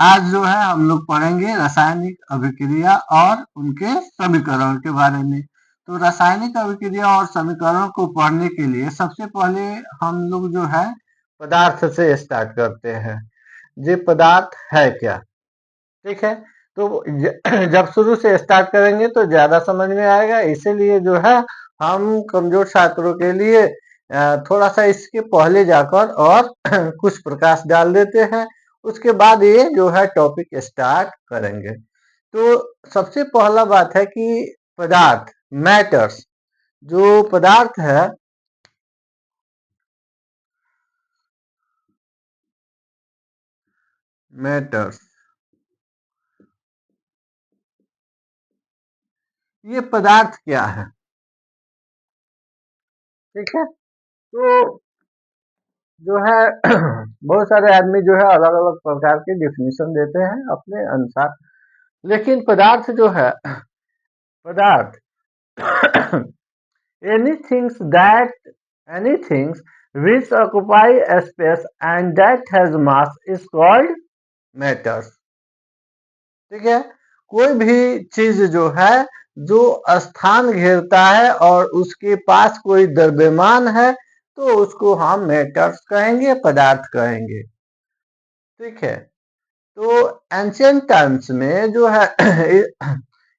आज जो है हम लोग पढ़ेंगे रासायनिक अभिक्रिया और उनके समीकरण के बारे में। तो रासायनिक अभिक्रिया और समीकरण को पढ़ने के लिए सबसे पहले हम लोग जो है पदार्थ से स्टार्ट करते हैं। ये पदार्थ है क्या, ठीक है। तो जब शुरू से स्टार्ट करेंगे तो ज्यादा समझ में आएगा, इसीलिए जो है हम कमजोर छात्रों के लिए थोड़ा सा इसके पहले जाकर और कुछ प्रकाश डाल देते हैं, उसके बाद ये जो है टॉपिक स्टार्ट करेंगे। तो सबसे पहला बात है कि पदार्थ मैटर्स, जो पदार्थ है मैटर्स, ये पदार्थ क्या है, ठीक है। तो जो है बहुत सारे आदमी जो है अलग अलग प्रकार के डिफिनीशन देते हैं अपने अनुसार, लेकिन पदार्थ जो है पदार्थ anything which occupy a space and that has mass is called matters, ठीक है। कोई भी चीज जो है जो स्थान घेरता है और उसके पास कोई द्रव्यमान है तो उसको हम मैटर्स कहेंगे, पदार्थ कहेंगे, ठीक है। तो एंशियंट टाइम्स में जो है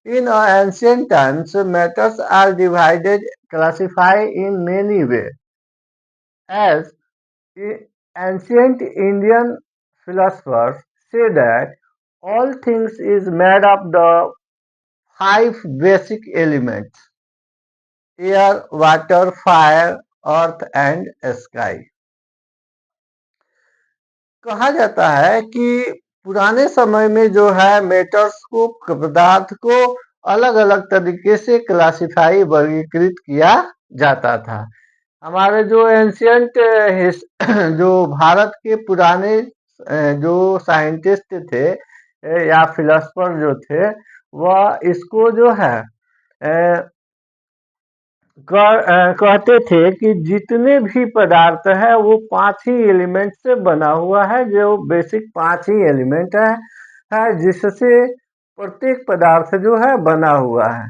in ancient times matters are divided classify in many way as ancient Indian philosophers say that all things is made of the five basic elements: air, water, fire, earth and sky। कहा जाता है कि पुराने समय में जो है matters को, पदार्थ को अलग अलग तरीके से क्लासिफाई, वर्गीकृत किया जाता था। हमारे जो एंशियंट जो भारत के पुराने जो साइंटिस्ट थे या फिलोसफर जो थे, वह इसको जो है कहते थे कि जितने भी पदार्थ है वो पांच ही एलिमेंट से बना हुआ है, जो बेसिक पांच ही एलिमेंट है जिससे प्रत्येक पदार्थ जो है बना हुआ है।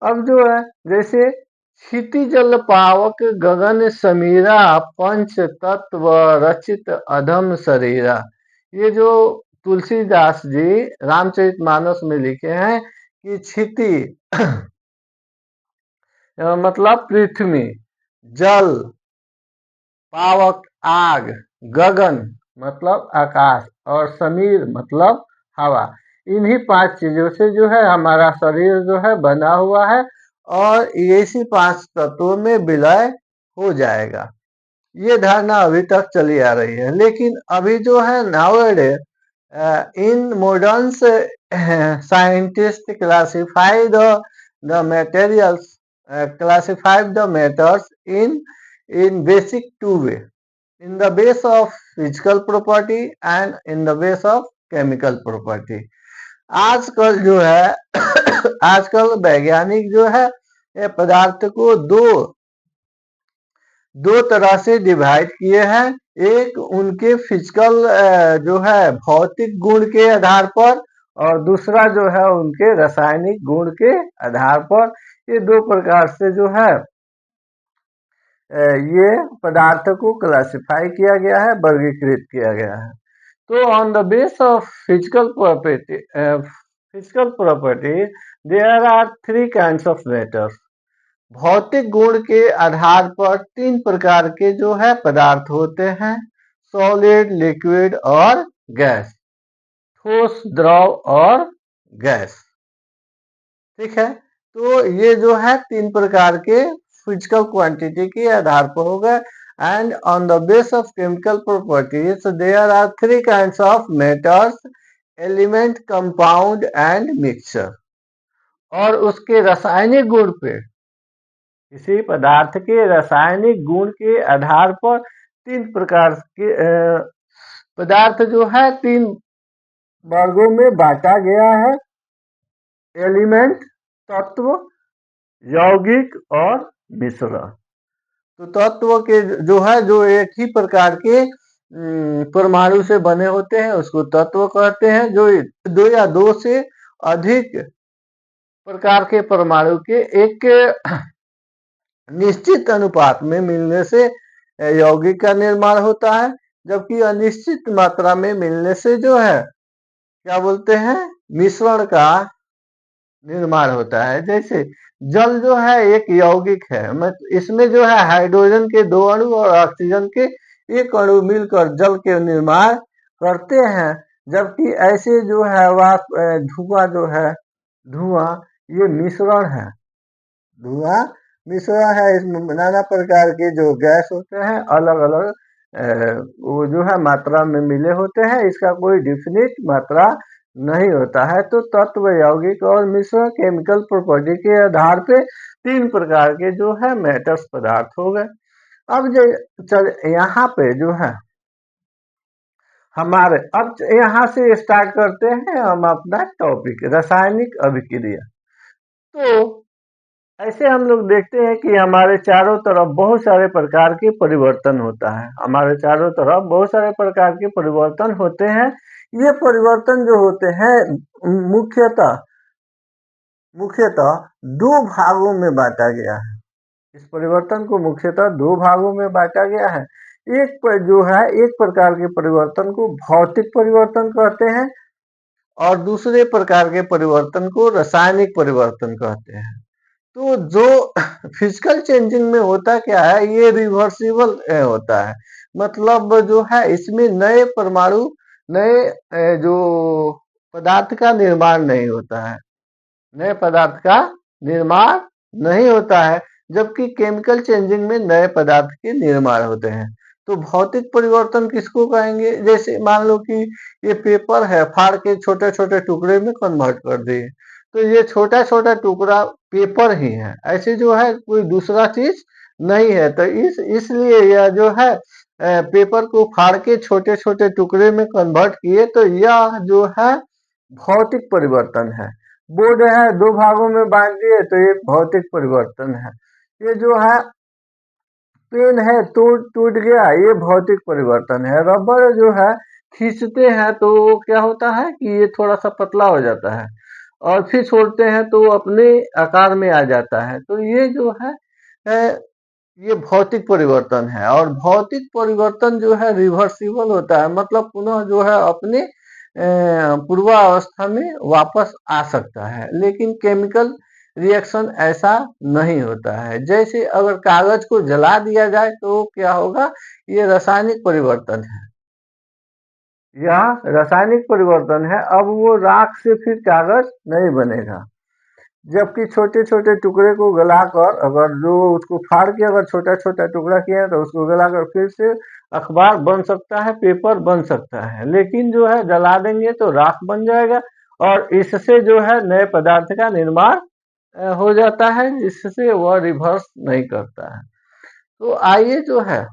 अब जो है जैसे क्षिति जल पावक गगन समीरा पंच तत्व रचित अधम शरीरा, ये जो तुलसीदास जी रामचरितमानस में लिखे हैं कि क्षिति मतलब पृथ्वी, जल, पावक आग, गगन मतलब आकाश और समीर मतलब हवा, इन्हीं पांच चीजों से जो है हमारा शरीर जो है बना हुआ है और इसी पांच तत्वों में विलय हो जाएगा। ये धारणा अभी तक चली आ रही है, लेकिन अभी जो है nowadays in modern scientist classify the materials classified the matters in basic two way, in the base of physical property and in the base of chemical property। आजकल जो है आजकल वैज्ञानिक जो है ये पदार्थ को दो तरह से डिवाइड किए हैं। एक उनके फिजिकल जो है भौतिक गुण के आधार पर और दूसरा जो है उनके रासायनिक गुण के आधार पर। ये दो प्रकार से जो है ये पदार्थ को क्लासिफाई किया गया है, वर्गीकृत किया गया है। तो on the base of physical property there are three kinds of matters. भौतिक गुण के आधार पर तीन प्रकार के जो है पदार्थ होते हैं: सॉलिड, लिक्विड और गैस, ठोस, द्रव और गैस, ठीक है। तो ये जो है तीन प्रकार के फिजिकल क्वांटिटी के आधार पर होगा। And on the base of chemical properties there are three kinds of matters: element, compound and mixture. और उसके रासायनिक गुण पे, किसी पदार्थ के रासायनिक गुण के आधार पर तीन प्रकार के पदार्थ जो है तीन वर्गों में बांटा गया है: एलिमेंट, तत्व, यौगिक और मिश्रण। तो तत्व के जो है जो एक ही प्रकार के परमाणु से बने होते हैं उसको तत्व कहते हैं। जो दो या दो से अधिक प्रकार के परमाणु के एक निश्चित अनुपात में मिलने से यौगिक का निर्माण होता है, जबकि अनिश्चित मात्रा में मिलने से जो है क्या बोलते हैं, मिश्रण का निर्माण होता है। जैसे जल जो है एक यौगिक है, इसमें जो है हाइड्रोजन के दो अणु और ऑक्सीजन के एक अणु मिलकर जल के निर्माण करते हैं, जबकि ऐसे जो है वह धुआं जो है, धुआं ये मिश्रण है, धुआं मिश्रण है। इसमें नाना प्रकार के जो गैस होते हैं अलग अलग वो जो है मात्रा में मिले होते हैं, इसका कोई डिफिनिट मात्रा नहीं होता है। तो तत्व, यौगिक और मिश्रण केमिकल प्रॉपर्टी के आधार पे तीन प्रकार के जो है मेटल्स पदार्थ हो गए। अब जो चल यहाँ पे जो है हमारे, अब यहाँ से स्टार्ट करते हैं हम अपना टॉपिक, रासायनिक अभिक्रिया। तो ऐसे हम लोग देखते हैं कि हमारे चारों तरफ बहुत सारे प्रकार के परिवर्तन होता है, हमारे चारों तरफ बहुत सारे प्रकार के परिवर्तन होते हैं। ये परिवर्तन जो होते हैं मुख्यतः मुख्यतः दो भागों में बांटा गया है। इस परिवर्तन को मुख्यतः दो भागों में बांटा गया है। एक पर जो है, एक प्रकार के परिवर्तन को भौतिक परिवर्तन कहते हैं और दूसरे प्रकार के परिवर्तन को रासायनिक परिवर्तन कहते हैं। तो जो फिजिकल चेंजिंग में होता क्या है, ये रिवर्सिबल होता है। मतलब जो है इसमें नए परमाणु, नए जो पदार्थ का निर्माण नहीं होता है, नए पदार्थ का निर्माण नहीं होता है, जबकि केमिकल चेंजिंग में नए पदार्थ के निर्माण होते हैं। तो भौतिक परिवर्तन किसको कहेंगे, जैसे मान लो कि ये पेपर है, फाड़ के छोटे छोटे टुकड़े में कन्वर्ट कर दिए, तो ये छोटा छोटा टुकड़ा पेपर ही है, ऐसे जो है कोई दूसरा चीज नहीं है। तो इसलिए यह जो है पेपर को फाड़ के छोटे छोटे टुकड़े में कन्वर्ट किए, तो यह जो है भौतिक परिवर्तन है। बोर्ड है दो भागों में बांट दिए, तो ये भौतिक परिवर्तन है। ये जो है पेन है टूट गया, ये भौतिक परिवर्तन है। रबर जो है खींचते हैं तो क्या होता है कि ये थोड़ा सा पतला हो जाता है, और फिर छोड़ते हैं तो अपने आकार में आ जाता है। तो ये जो है ये भौतिक परिवर्तन है। और भौतिक परिवर्तन जो है रिवर्सिबल होता है, मतलब पुनः जो है अपने पूर्वावस्था में वापस आ सकता है। लेकिन केमिकल रिएक्शन ऐसा नहीं होता है। जैसे अगर कागज को जला दिया जाए तो क्या होगा, ये रासायनिक परिवर्तन है, यह रासायनिक परिवर्तन है। अब वो राख से फिर कागज नहीं बनेगा, जबकि छोटे छोटे टुकड़े को गलाकर, अगर जो उसको फाड़ के अगर छोटा छोटा टुकड़ा किया तो उसको गलाकर फिर से अखबार बन सकता है, पेपर बन सकता है। लेकिन जो है जला देंगे तो राख बन जाएगा, और इससे जो है नए पदार्थ का निर्माण हो जाता है, जिससे वह रिवर्स नहीं करता है। तो आइए जो है,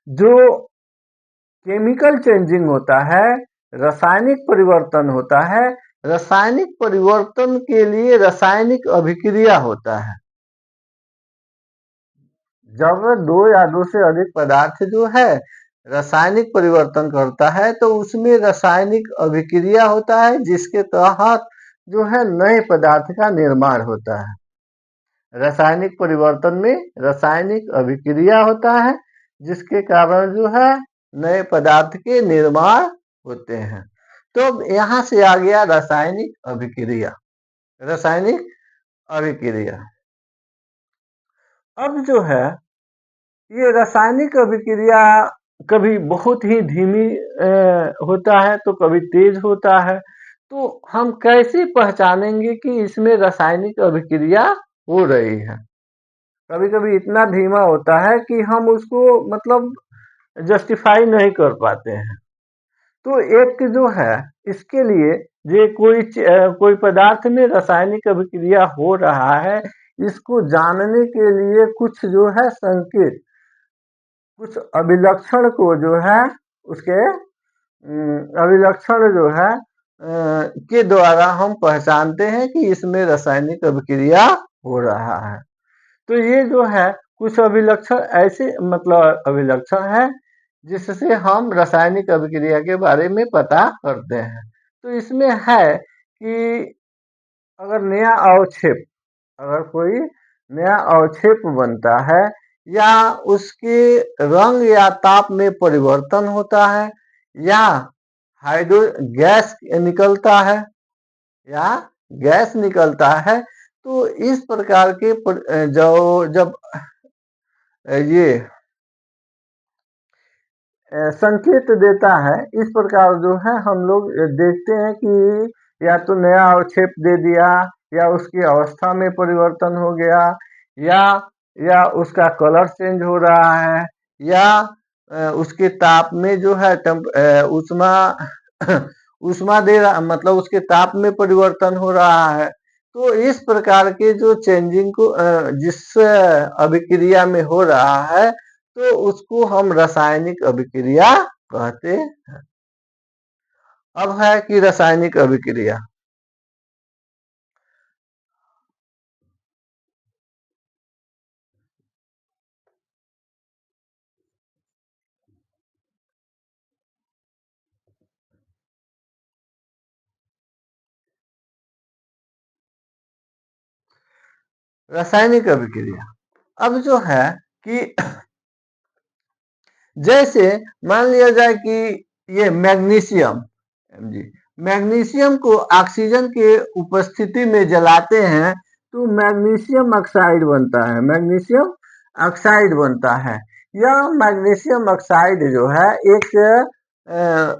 जो केमिकल चेंजिंग होता है, रासायनिक परिवर्तन होता है, रासायनिक परिवर्तन के लिए रासायनिक अभिक्रिया होता है। जब दो या दो से अधिक पदार्थ जो है रासायनिक परिवर्तन करता है, तो उसमें रासायनिक अभिक्रिया होता है, जिसके तहत जो है नए पदार्थ का निर्माण होता है। रासायनिक परिवर्तन में रासायनिक अभिक्रिया होता है, जिसके कारण जो है नए पदार्थ के निर्माण होते हैं। तो यहाँ से आ गया रासायनिक अभिक्रिया, रासायनिक अभिक्रिया। अब जो है ये रासायनिक अभिक्रिया कभी बहुत ही धीमी होता है, तो कभी तेज होता है। तो हम कैसे पहचानेंगे कि इसमें रासायनिक अभिक्रिया हो रही है। कभी कभी इतना धीमा होता है कि हम उसको मतलब जस्टिफाई नहीं कर पाते हैं। तो एक जो है इसके लिए, ये कोई पदार्थ में रासायनिक अभिक्रिया हो रहा है, इसको जानने के लिए कुछ जो है संकेत, कुछ अभिलक्षण को जो है उसके अभिलक्षण जो है के द्वारा हम पहचानते हैं कि इसमें रासायनिक अभिक्रिया हो रहा है। तो ये जो है कुछ अभिलक्षण ऐसे मतलब अभिलक्षण है जिससे हम रासायनिक अभिक्रिया के बारे में पता करते हैं। तो इसमें है कि अगर नया अवक्षेप अगर कोई नया अवक्षेप बनता है या उसके रंग या ताप में परिवर्तन होता है या हाइड्रो गैस निकलता है या गैस निकलता है, तो इस प्रकार के जो जब ये संकेत देता है, इस प्रकार जो है हम लोग देखते हैं कि या तो नया अवक्षेप दे दिया या उसकी अवस्था में परिवर्तन हो गया या उसका कलर चेंज हो रहा है या उसके ताप में जो है उष्मा उष्मा दे रहा, मतलब उसके ताप में परिवर्तन हो रहा है। तो इस प्रकार के जो चेंजिंग को जिस अभिक्रिया में हो रहा है, तो उसको हम रासायनिक अभिक्रिया कहते हैं। अब है कि रासायनिक अभिक्रिया। रासायनिक अभिक्रिया अब जो है कि जैसे मान लिया जाए कि ये मैग्नीशियम जी मैग्नीशियम को ऑक्सीजन के उपस्थिति में जलाते हैं तो मैग्नीशियम ऑक्साइड बनता है, मैग्नीशियम ऑक्साइड बनता है। यह मैग्नीशियम ऑक्साइड जो है एक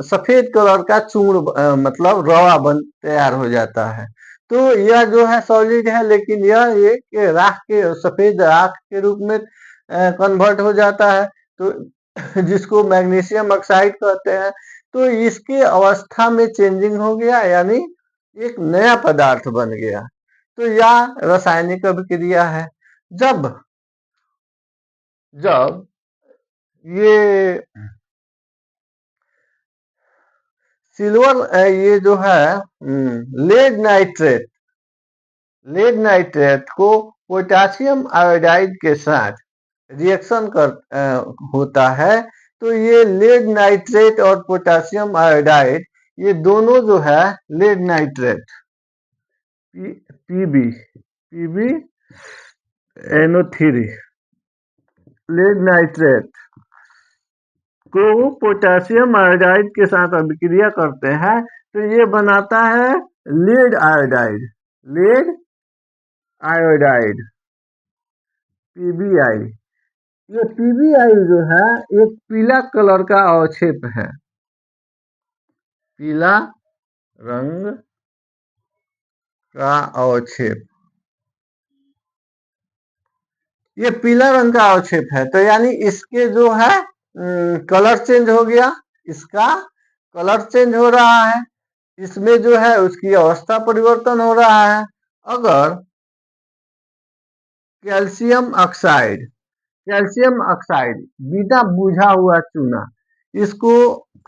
सफेद कलर का चूर्ण मतलब रवा बन तैयार हो जाता है। तो यह जो है सॉलिड है, लेकिन यह एक राख के सफेद राख के रूप में कन्वर्ट हो जाता है, तो जिसको मैग्नीशियम ऑक्साइड कहते हैं। तो इसके अवस्था में चेंजिंग हो गया, यानी एक नया पदार्थ बन गया। तो यह रासायनिक अभिक्रिया है। जब जब ये सिल्वर ये जो है लेड नाइट्रेट को पोटेशियम आयोडाइड के साथ रिएक्शन होता है, तो ये लेड नाइट्रेट और पोटेशियम आयोडाइड ये दोनों जो है lead nitrate PB PB NO3 lead nitrate को पोटेशियम आयोडाइड के साथ अभिक्रिया करते हैं, तो ये बनाता है lead iodide, lead iodide PbI। ये PbI जो है एक पीला कलर का अवक्षेप है, पीला रंग का अवक्षेप। ये पीला रंग का अवक्षेप है, तो यानी इसके जो है कलर चेंज हो गया, इसका कलर चेंज हो रहा है, इसमें जो है उसकी अवस्था परिवर्तन हो रहा है। अगर कैल्शियम ऑक्साइड बिना बुझा हुआ चूना, इसको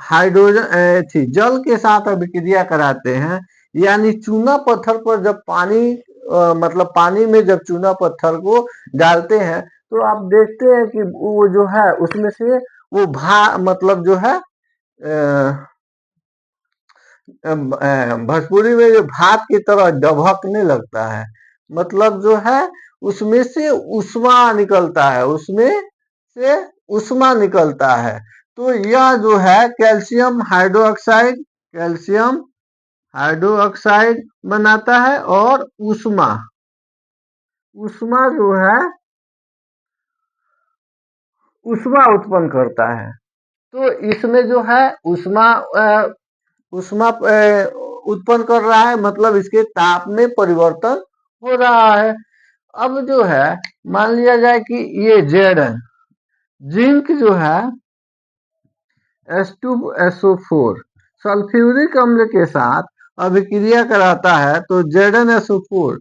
हाइड्रोजन जल के साथ अभिक्रिया कराते हैं, यानी चूना पत्थर पर जब पानी मतलब पानी में जब चूना पत्थर को डालते हैं, तो आप देखते हैं कि वो जो है उसमें से वो मतलब जो है भोजपुरी में जो भात की तरह डबकने लगता है, मतलब जो है उसमें से उष्मा निकलता है, उसमें से उष्मा निकलता है। तो यह जो है कैल्शियम हाइड्रोक्साइड बनाता है और उष्मा उष्मा जो है उष्मा उत्पन्न करता है। तो इसमें जो है उष्मा उष्मा उत्पन्न कर रहा है, मतलब इसके ताप में परिवर्तन हो रहा है। अब जो है मान लिया जाए कि ये Zn जिंक जो है H2SO4 सल्फ्यूरिक अम्ल के साथ अभिक्रिया कराता है, तो ZnSO4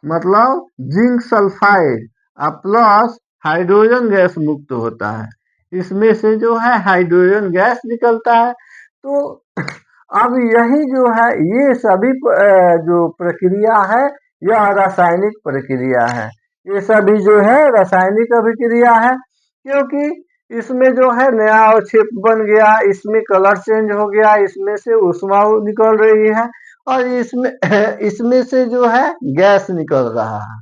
मतलब zinc sulphide plus hydrogen gas मुक्त होता है, इसमें से जो है हाइड्रोजन गैस निकलता है। तो अब यही जो है ये सभी जो प्रक्रिया है यह रासायनिक प्रक्रिया है, ये सभी जो है रासायनिक अभिक्रिया है, क्योंकि इसमें जो है नया अवक्षेप बन गया, इसमें कलर चेंज हो गया, इसमें से ऊष्मा निकल रही है और इसमें इसमें से जो है गैस निकल रहा है,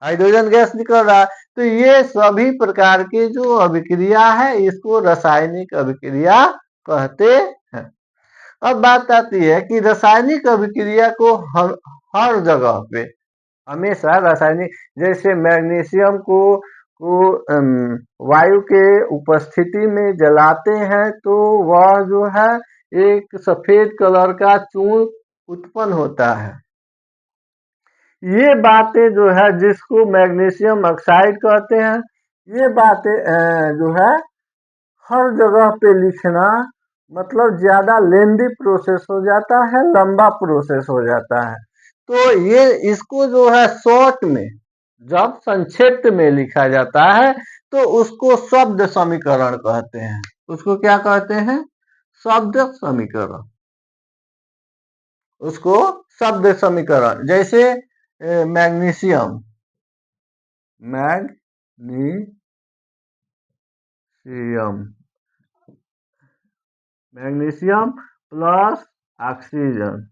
हाइड्रोजन गैस निकल रहा है। तो ये सभी प्रकार के जो अभिक्रिया है इसको रासायनिक अभिक्रिया कहते हैं। अब बात आती है कि रासायनिक अभिक्रिया को हर जगह पे हमेशा रासायनिक, जैसे मैग्नीशियम को वायु के उपस्थिति में जलाते हैं तो वह जो है एक सफेद कलर का चूर्ण उत्पन्न होता है। ये बातें जो है जिसको मैग्नीशियम ऑक्साइड कहते हैं, ये बातें जो है हर जगह पे लिखना मतलब ज्यादा लेंदी प्रोसेस हो जाता है, लंबा प्रोसेस हो जाता है। तो ये इसको जो है शॉर्ट में जब संक्षिप्त में लिखा जाता है तो उसको शब्द समीकरण कहते हैं। उसको क्या कहते हैं? शब्द समीकरण। उसको शब्द समीकरण, जैसे magnesium, magnesium magnesium plus oxygen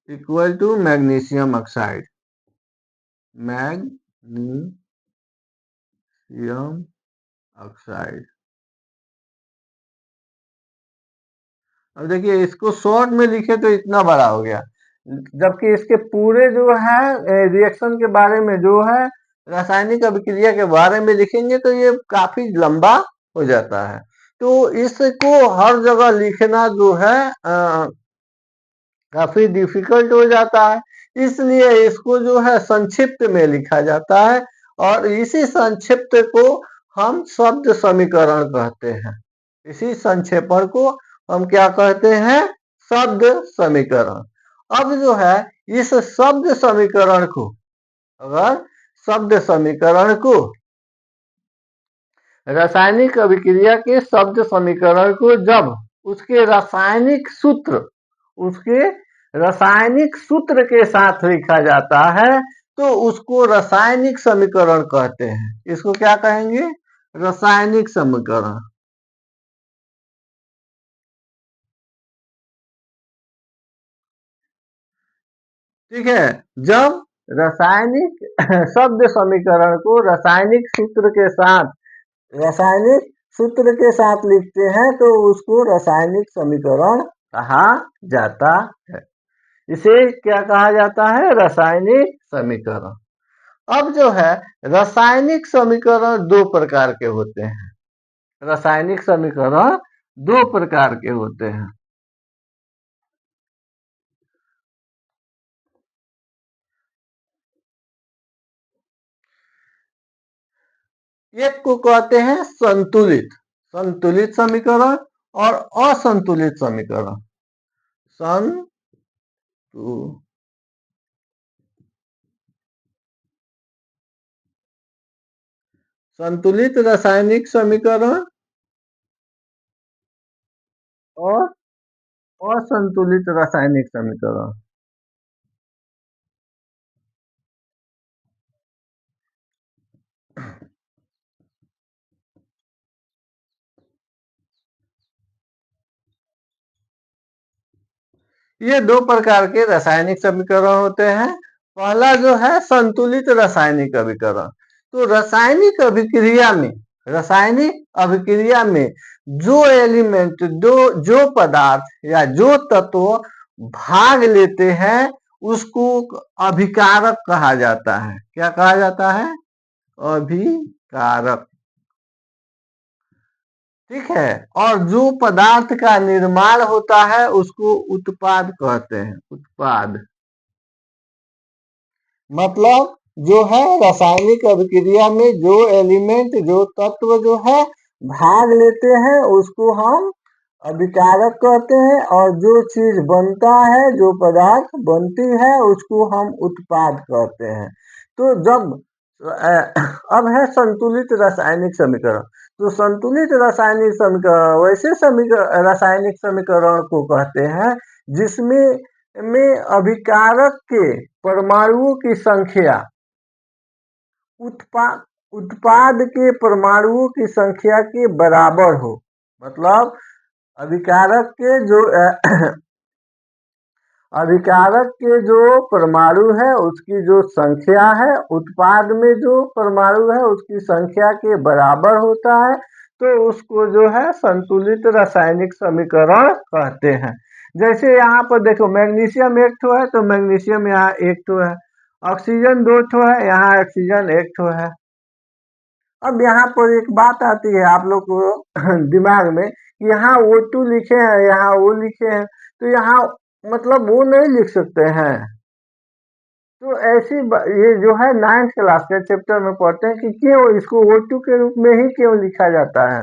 equal to magnesium oxide. Magnesium oxide. अब देखिए इसको शॉर्ट में लिखे तो इतना बड़ा हो गया, जबकि इसके पूरे जो है रिएक्शन के बारे में जो है रासायनिक अभिक्रिया के बारे में लिखेंगे तो ये काफी लंबा हो जाता है। तो इसको हर जगह लिखना जो है काफी डिफिकल्ट हो जाता है, इसलिए इसको जो है संक्षिप्त में लिखा जाता है और इसी संक्षिप्त को हम शब्द समीकरण कहते हैं। इसी संक्षेपण को हम क्या कहते हैं? शब्द समीकरण। अब जो है इस शब्द समीकरण को, अगर शब्द समीकरण को रासायनिक अभिक्रिया के शब्द समीकरण को जब उसके रासायनिक सूत्र के साथ लिखा जाता है तो उसको रासायनिक समीकरण कहते हैं। इसको क्या कहेंगे? रासायनिक समीकरण। ठीक है, जब रासायनिक शब्द समीकरण को रासायनिक सूत्र के साथ लिखते हैं तो उसको रासायनिक समीकरण कहा जाता है। इसे क्या कहा जाता है? रासायनिक समीकरण। अब जो है रासायनिक समीकरण दो प्रकार के होते हैं। रासायनिक समीकरण दो प्रकार के होते हैं। एक को कहते हैं संतुलित समीकरण और असंतुलित समीकरण। संतुलित रासायनिक समीकरण और असंतुलित रासायनिक समीकरण। ये दो प्रकार के रासायनिक समीकरण होते हैं। पहला जो है संतुलित रासायनिक अभिकरण। तो रासायनिक अभिक्रिया में जो एलिमेंट जो पदार्थ या जो तत्व भाग लेते हैं उसको अभिकारक कहा जाता है। क्या कहा जाता है? अभिकारक। ठीक है, और जो पदार्थ का निर्माण होता है उसको उत्पाद कहते हैं। उत्पाद मतलब जो है रासायनिक अभिक्रिया में जो एलिमेंट जो तत्व जो है भाग लेते हैं उसको हम अभिकारक कहते हैं और जो चीज बनता है, जो पदार्थ बनती है उसको हम उत्पाद कहते हैं। तो जब अब है संतुलित रासायनिक समीकरण। तो संतुलित रासायनिक समीकरण वैसे रासायनिक समीकरण को कहते हैं जिसमें अभिकारक के परमाणुओं की संख्या उत्पाद के परमाणुओं की संख्या के बराबर हो। मतलब अभिकारक के जो अभिकारक के जो परमाणु है उसकी जो संख्या है उत्पाद में जो परमाणु है उसकी संख्या के बराबर होता है, तो उसको जो है संतुलित रासायनिक समीकरण कहते हैं। जैसे यहाँ पर देखो मैग्नीशियम एक ठो है तो मैग्नीशियम यहाँ एक ठो है, ऑक्सीजन दो ठो है, यहाँ ऑक्सीजन एक ठो है। अब यहाँ पर एक बात आती है आप लोग को दिमाग में, यहाँ O2 लिखे हैं, यहाँ वो लिखे हैं, तो यहाँ मतलब वो नहीं लिख सकते हैं। तो ये जो है 9th क्लास के चैप्टर में पढ़ते हैं कि क्यों इसको O2 के रूप में ही क्यों लिखा जाता है,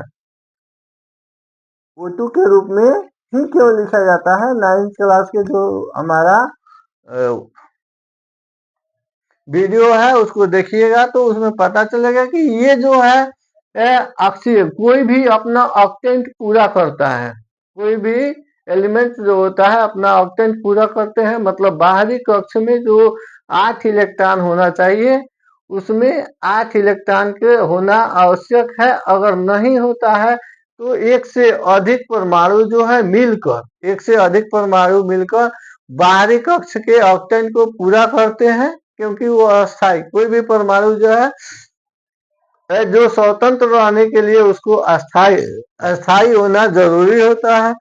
O2 के रूप में ही क्यों लिखा जाता है। 9th क्लास के जो हमारा वीडियो है उसको देखिएगा तो उसमें पता चलेगा कि ये जो है ऑक्सीजन कोई भी अपना ऑक्टेंट पूरा करता है, कोई भी एलिमेंट जो होता है अपना ऑक्टेंट पूरा करते हैं, मतलब बाहरी कक्ष में जो 8 इलेक्ट्रॉन होना चाहिए उसमें 8 इलेक्ट्रॉन के होना आवश्यक है। अगर नहीं होता है तो एक से अधिक परमाणु जो है मिलकर, एक से अधिक परमाणु मिलकर बाहरी कक्ष के ऑक्टेंट को पूरा करते हैं, क्योंकि वो अस्थाई कोई भी परमाणु जो है जो स्वतंत्र रहने के लिए उसको अस्थाई अस्थाई होना जरूरी होता है,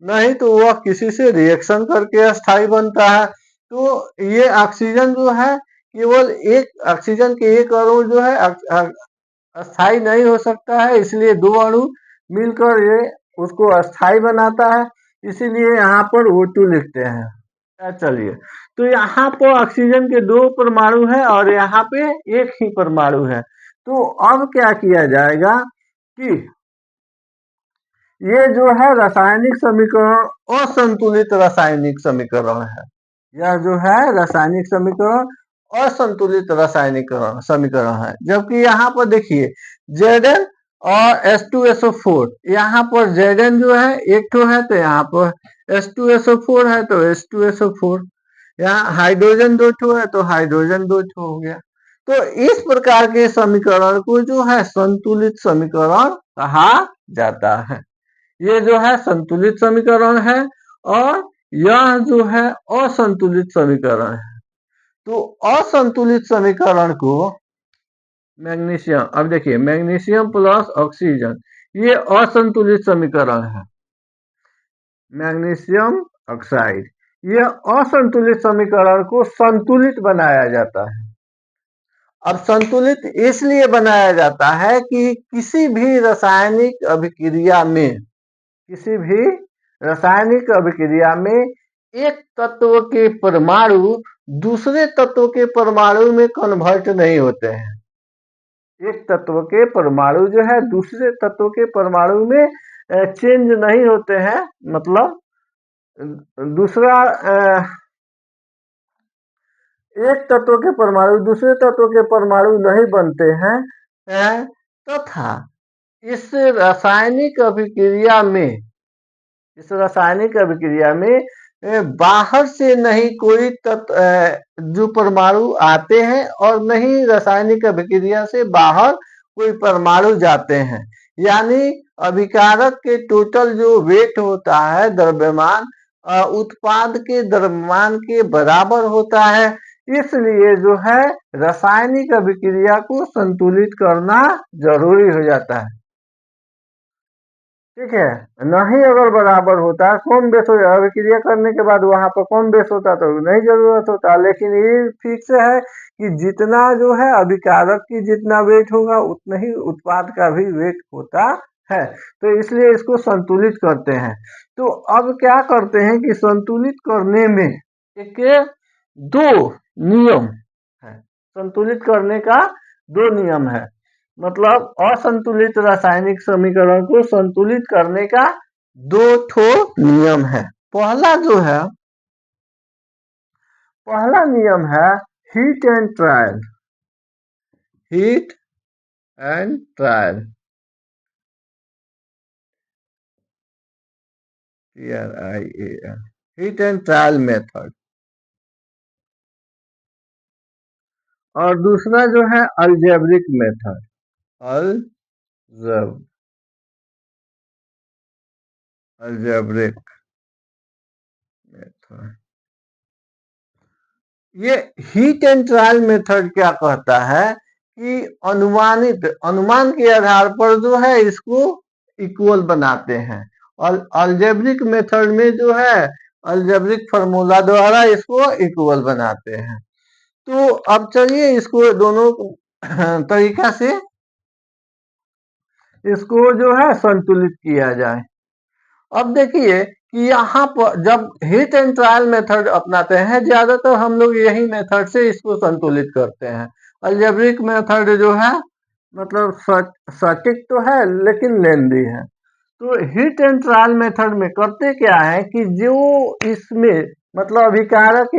नहीं तो वह किसी से रिएक्शन करके अस्थाई बनता है। तो ये ऑक्सीजन जो है केवल एक ऑक्सीजन के एक अणु जो है अस्थाई नहीं हो सकता है, इसलिए दो अणु मिलकर ये उसको अस्थाई बनाता है, इसीलिए यहाँ पर O2 लिखते हैं। चलिए, तो यहाँ पर ऑक्सीजन के दो परमाणु है और यहाँ पे एक ही परमाणु है। तो अब क्या किया जाएगा कि ये जो है रासायनिक समीकरण असंतुलित रासायनिक समीकरण है। यह जो है रासायनिक समीकरण असंतुलित रासायनिक समीकरण है। जबकि यहाँ पर देखिए Zn और H2SO4, यहाँ पर Zn जो है एक ठो है तो यहाँ पर H2SO4 है तो H2SO4, यहाँ हाइड्रोजन दो ठो है तो हाइड्रोजन दो ठो हो गया। तो इस प्रकार के समीकरण को जो है संतुलित समीकरण कहा जाता है। ये जो है संतुलित समीकरण है और यह जो है असंतुलित समीकरण है। तो असंतुलित समीकरण को मैग्नीशियम, अब देखिए मैग्नीशियम प्लस ऑक्सीजन ये असंतुलित समीकरण है, मैग्नीशियम ऑक्साइड, यह असंतुलित समीकरण को संतुलित बनाया जाता है। अब संतुलित इसलिए बनाया जाता है कि किसी भी रासायनिक अभिक्रिया में, किसी भी रासायनिक अभिक्रिया में एक तत्व के परमाणु दूसरे तत्व के परमाणु में कन्वर्ट नहीं होते हैं। एक तत्व के परमाणु जो है दूसरे तत्व के परमाणु में चेंज नहीं होते हैं, मतलब दूसरा एक तत्व के परमाणु दूसरे तत्व के परमाणु नहीं बनते हैं, तथा इस रासायनिक अभिक्रिया में, इस रासायनिक अभिक्रिया में बाहर से नहीं कोई तत्व जो परमाणु आते हैं और नहीं रासायनिक अभिक्रिया से बाहर कोई परमाणु जाते हैं। यानी अभिकारक के टोटल जो वेट होता है द्रव्यमान उत्पाद के द्रव्यमान के बराबर होता है, इसलिए जो है रासायनिक अभिक्रिया को संतुलित करना जरूरी हो जाता है। ठीक है, नहीं अगर बराबर होता कम बेस हो जाए अभिक्रिया करने के बाद वहां पर कम बेस होता तो नहीं जरूरत होता, लेकिन ये फिक्स है कि जितना जो है अभिकारक की जितना वेट होगा उतना ही उत्पाद का भी वेट होता है, तो इसलिए इसको संतुलित करते हैं। तो अब क्या करते हैं कि संतुलित करने में एक दो नियम है, संतुलित करने का दो नियम है, मतलब असंतुलित रासायनिक समीकरण को संतुलित करने का दो ठो नियम है। पहला जो है, पहला नियम है hit and trial, hit and trial, TRIAL, hit and trial method. और दूसरा जो है अलजेब्रिक मेथड। अलजब अलजेब्रिक मेथड। ये हीट एंड ट्रायल मेथड क्या कहता है कि अनुमान के आधार पर जो है इसको इक्वल बनाते हैं, और अलजेब्रिक मेथड में जो है अलजेब्रिक फार्मूला द्वारा इसको इक्वल बनाते हैं। तो अब चलिए इसको दोनों तरीका से इसको जो है संतुलित किया जाए। अब देखिए कि यहाँ पर जब हिट एंड ट्रायल मेथड अपनाते हैं, ज्यादातर हम लोग यही मेथड से इसको संतुलित करते हैं। अलजेब्रिक मेथड जो है मतलब सटीक तो है लेकिन लेंदी है। तो हिट एंड ट्रायल मेथड में करते क्या है कि जो इसमें मतलब अभिकारक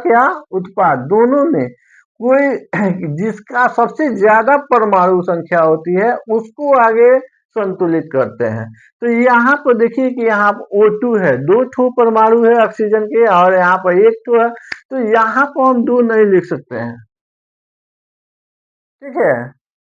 या उत्पाद दोनों में कोई जिसका सबसे ज्यादा परमाणु संख्या होती है उसको आगे संतुलित करते हैं। तो यहाँ पर देखिए कि यहाँ पर O2 है, 2 ठो परमाणु है ऑक्सीजन के और यहाँ पर 1 ठो है, तो यहाँ पर हम 2 नहीं लिख सकते हैं। ठीक है,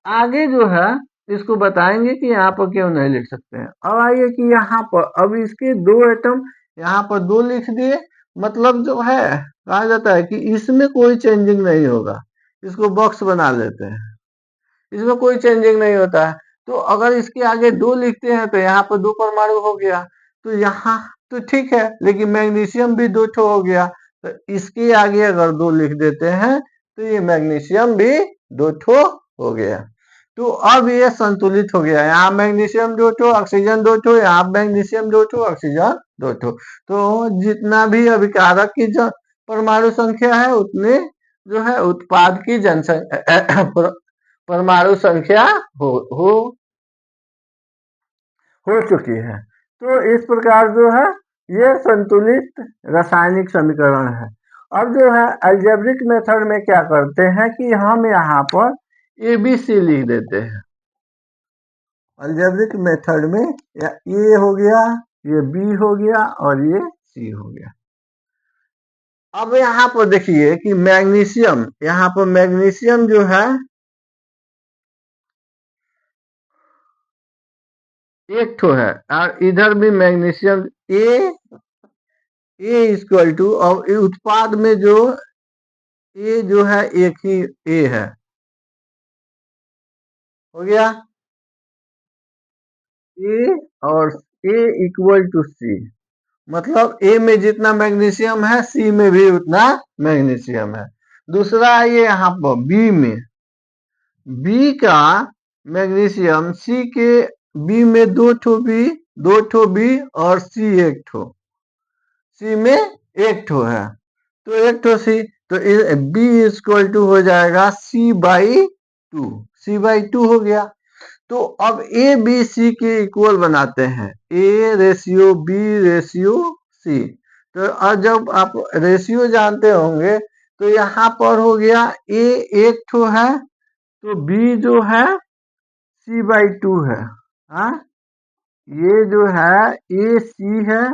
आगे जो है इसको बताएंगे कि यहाँ पर क्यों नहीं लिख सकते हैं। अब आइए कि यहाँ पर अब इसके 2 एटम यहाँ पर 2 लिख दिए, मतलब जो है कहा जाता है कि इसमें कोई चेंजिंग नहीं होगा। इसको बॉक्स बना लेते हैं, इसमें कोई चेंजिंग नहीं होता है। तो अगर इसके आगे 2 लिखते हैं तो यहाँ पर 2 परमाणु हो गया, तो यहाँ तो ठीक है, लेकिन मैग्नीशियम भी 2 ठो हो गया, तो इसके आगे अगर 2 लिख देते हैं तो ये मैग्नीशियम भी 2 ठो हो गया। तो अब ये संतुलित हो गया, यहाँ मैग्नीशियम 2 ठो, ऑक्सीजन 2 ठो, यहाँ मैग्नीशियम 2 ठो, ऑक्सीजन 2 ठो। तो जितना भी अभिकारक की परमाणु संख्या है उतने जो है उत्पाद की जनसंख्या परमाणु संख्या हो हो चुकी है। तो इस प्रकार जो है ये संतुलित रासायनिक समीकरण है। अब जो है अलजेब्रिक मेथड में क्या करते हैं कि हम यहाँ पर ABC लिख देते हैं। अलजेब्रिक मेथड में A हो गया, ये B हो गया और ये C हो गया। अब यहाँ पर देखिए कि मैग्नीशियम, यहाँ पर मैग्नीशियम जो है 1 ठो है और इधर भी मैग्नीशियम ए इक्वल टू, और उत्पाद में जो ए जो है एक ही ए है, हो गया ए, और ए इक्वल टू सी, मतलब ए में जितना मैग्नीशियम है सी में भी उतना मैग्नीशियम है। दूसरा ये यहाँ पर बी में, बी का मैग्नीशियम सी के, बी में 2 ठो बी, 2 ठो बी और सी 1 ठो, सी में 1 ठो है, तो 1 ठो सी, तो बी इक्वल टू हो जाएगा C/2, C/2 हो गया। तो अब ए बी सी के इक्वल बनाते हैं, a ratio b ratio c. तो और जब आप रेशियो जानते होंगे तो यहाँ पर हो गया ए 1 ठो है तो बी जो है C/2 है, हाँ, ये जो है ए सी है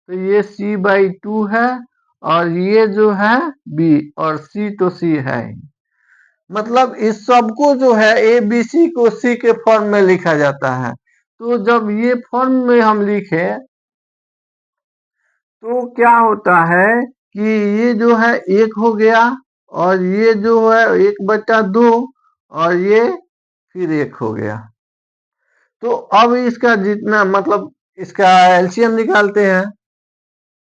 तो ये C/2 है, और ये जो है बी, और सी तो सी है ही। मतलब इस सबको जो है ए बी सी को सी के फॉर्म में लिखा जाता है। तो जब ये फॉर्म में हम लिखे तो क्या होता है कि ये जो है 1 हो गया, और ये जो है 1/2, और ये फिर 1 हो गया। तो अब इसका जितना मतलब इसका एलसीएम निकालते हैं,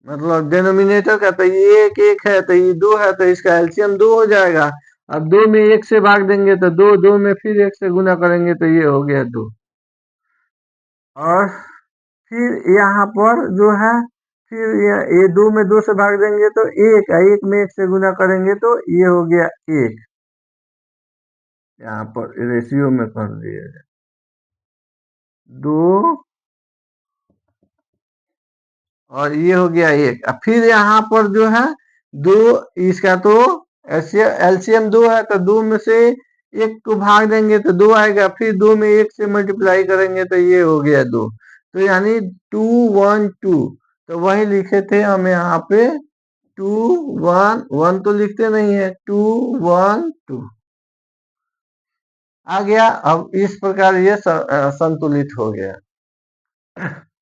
मतलब डिनोमिनेटर का, तो ये 1 है तो ये 2 है, तो इसका एलसीएम 2 हो जाएगा। अब 2 में 1 से भाग देंगे तो 2, 2 में फिर 1 से गुना करेंगे तो ये हो गया 2, और फिर यहाँ पर जो है फिर ये 2 में 2 से भाग देंगे तो 1, 1 में 1 से गुना करेंगे तो ये हो गया 1, यहाँ पर रेशियो में कर दिए 2, और ये हो गया 1। अब फिर यहाँ पर जो है 2, इसका तो एलसीएम 2 है तो 2 में से 1 को भाग देंगे तो 2 आएगा, फिर 2 में 1 से मल्टीप्लाई करेंगे तो ये हो गया 2, तो यानी 2 1 2। तो वही लिखे थे हम यहाँ पे 2 1 1 तो लिखते नहीं है, 2 1 2। आ गया। अब इस प्रकार ये संतुलित हो गया।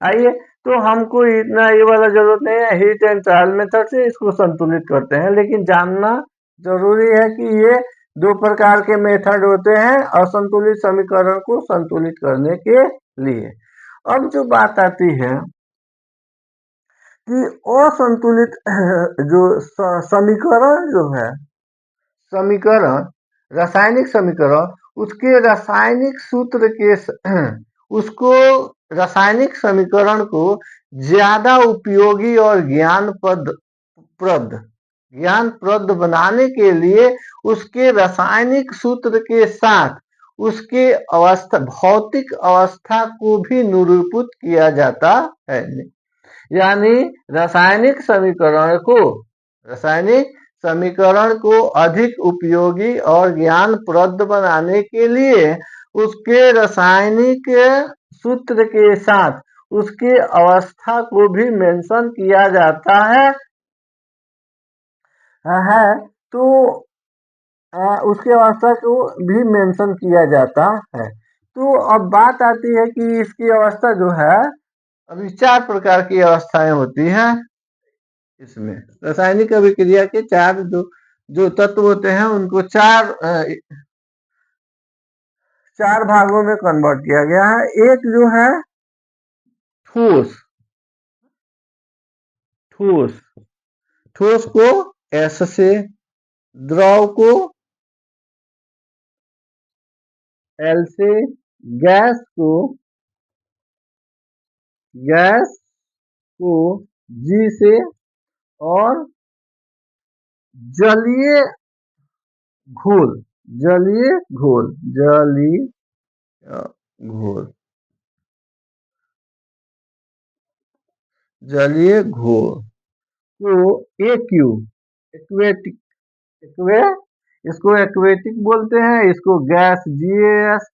आइए, तो हमको इतना ये वाला जरूरत नहीं है, हीट एंड ट्रायल मेथड से इसको संतुलित करते हैं, लेकिन जानना जरूरी है कि ये दो प्रकार के मेथड होते हैं असंतुलित समीकरण को संतुलित करने के लिए। अब जो बात आती है कि असंतुलित जो समीकरण जो है, समीकरण रासायनिक समीकरण, उसके रासायनिक सूत्र के उसको रासायनिक समीकरण को ज्यादा उपयोगी और ज्ञानप्रद बनाने के लिए उसके रासायनिक सूत्र के साथ उसके अवस्था भौतिक अवस्था को भी निरूपित किया जाता है। यानी रासायनिक समीकरण को अधिक उपयोगी और ज्ञानप्रद बनाने के लिए उसके रासायनिक सूत्र के साथ उसके अवस्था को भी मेंशन किया जाता है। तो उसके अवस्था को भी मेंशन किया जाता है। तो अब बात आती है कि इसकी अवस्था जो है, अभी 4 प्रकार की अवस्थाएं होती हैं। इसमें रासायनिक अभिक्रिया के 4 जो तत्व होते हैं उनको 4 भागों में कन्वर्ट किया गया है। एक जो है ठोस, ठोस ठोस को एस से, द्रव को एल से, गैस को जी से, और जलीय घोल जलीय घोल जलीय घोल जलीय घोल को एक्यू एक्वेटिक एक्वे इसको एक्वेटिक बोलते हैं। इसको गैस जीएस,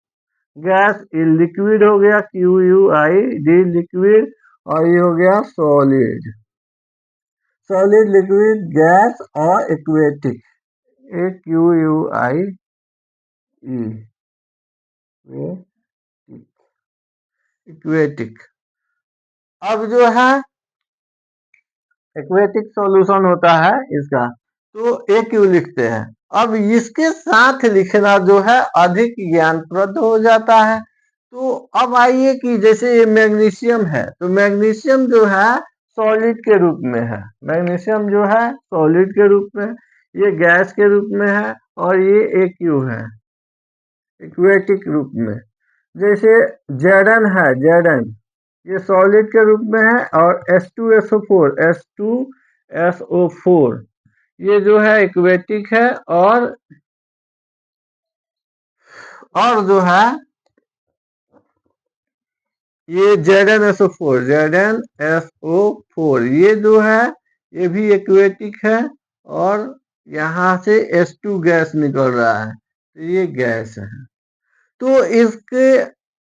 गैस लिक्विड हो गया Q U I D liquid, और ये हो गया सॉलिड, सॉलिड लिक्विड गैस और एक्वेटिक ए क्यू यू आई ई एक्वेटिक। अब जो है एक्वेटिक सॉल्यूशन होता है इसका, तो ए क्यू लिखते हैं। अब इसके साथ लिखना जो है अधिक ज्ञानप्रद हो जाता है। तो अब आइए कि जैसे ये मैग्नीशियम है, तो मैग्नीशियम जो है सॉलिड के रूप में है, मैग्नीशियम जो है सॉलिड के रूप में, ये गैस के रूप में है, और ये ए क्यू है एक्वेटिक रूप में। जैसे जेडन है, जेडन ये सॉलिड के रूप में है, और H2SO4 ये जो है एक्वेटिक है, और जो है ये ZnSO4 ये जो है ये भी एक्वेटिक है, और यहाँ से H2 गैस निकल रहा है, तो ये गैस है। तो इसके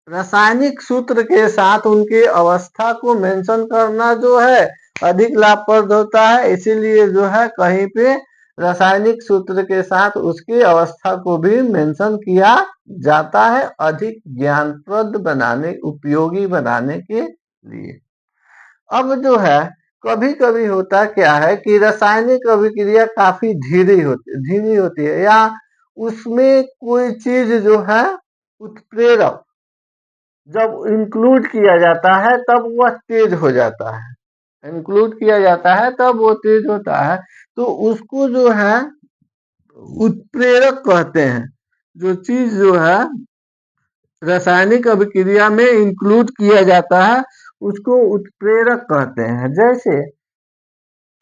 रासायनिक सूत्र के साथ उनके अवस्था को मेंशन करना जो है अधिक लाभप्रद होता है, इसीलिए जो है कहीं पे रासायनिक सूत्र के साथ उसकी अवस्था को भी मेंशन किया जाता है अधिक ज्ञानप्रद बनाने, उपयोगी बनाने के लिए। अब जो है कभी कभी होता क्या है कि रासायनिक अभिक्रिया काफी धीमी होती है, या उसमें कोई चीज जो है उत्प्रेरक जब इंक्लूड किया जाता है तब वह तेज हो जाता है, इंक्लूड किया जाता है तब वो तेज होता है, तो उसको जो है उत्प्रेरक कहते हैं। जो चीज जो है रासायनिक अभिक्रिया में इंक्लूड किया जाता है उसको उत्प्रेरक कहते हैं। जैसे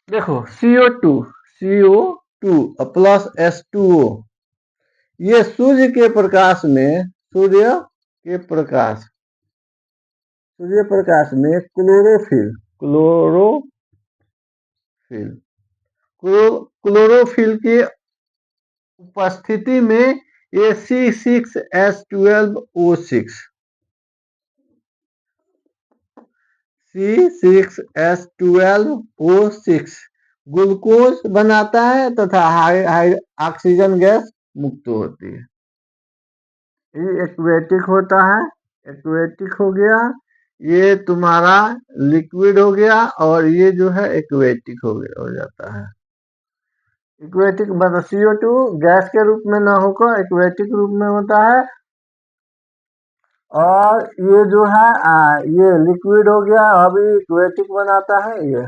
देखो CO2 प्लस H2O, ये सूर्य के प्रकाश में क्लोरोफिल की उपस्थिति में ये C6H12O6 ग्लूकोज बनाता है तथा ऑक्सीजन गैस मुक्त होती है। ये एक्वेटिक होता है, एक्वेटिक हो गया, ये तुम्हारा लिक्विड हो गया, और ये जो है एक्वेटिक हो गया, हो जाता है। एक्वेटिक मतलब CO2 गैस के रूप में न होकर एक्वेटिक रूप में होता है, और ये जो है ये लिक्विड हो गया, अभी एक्वेटिक बनाता है ये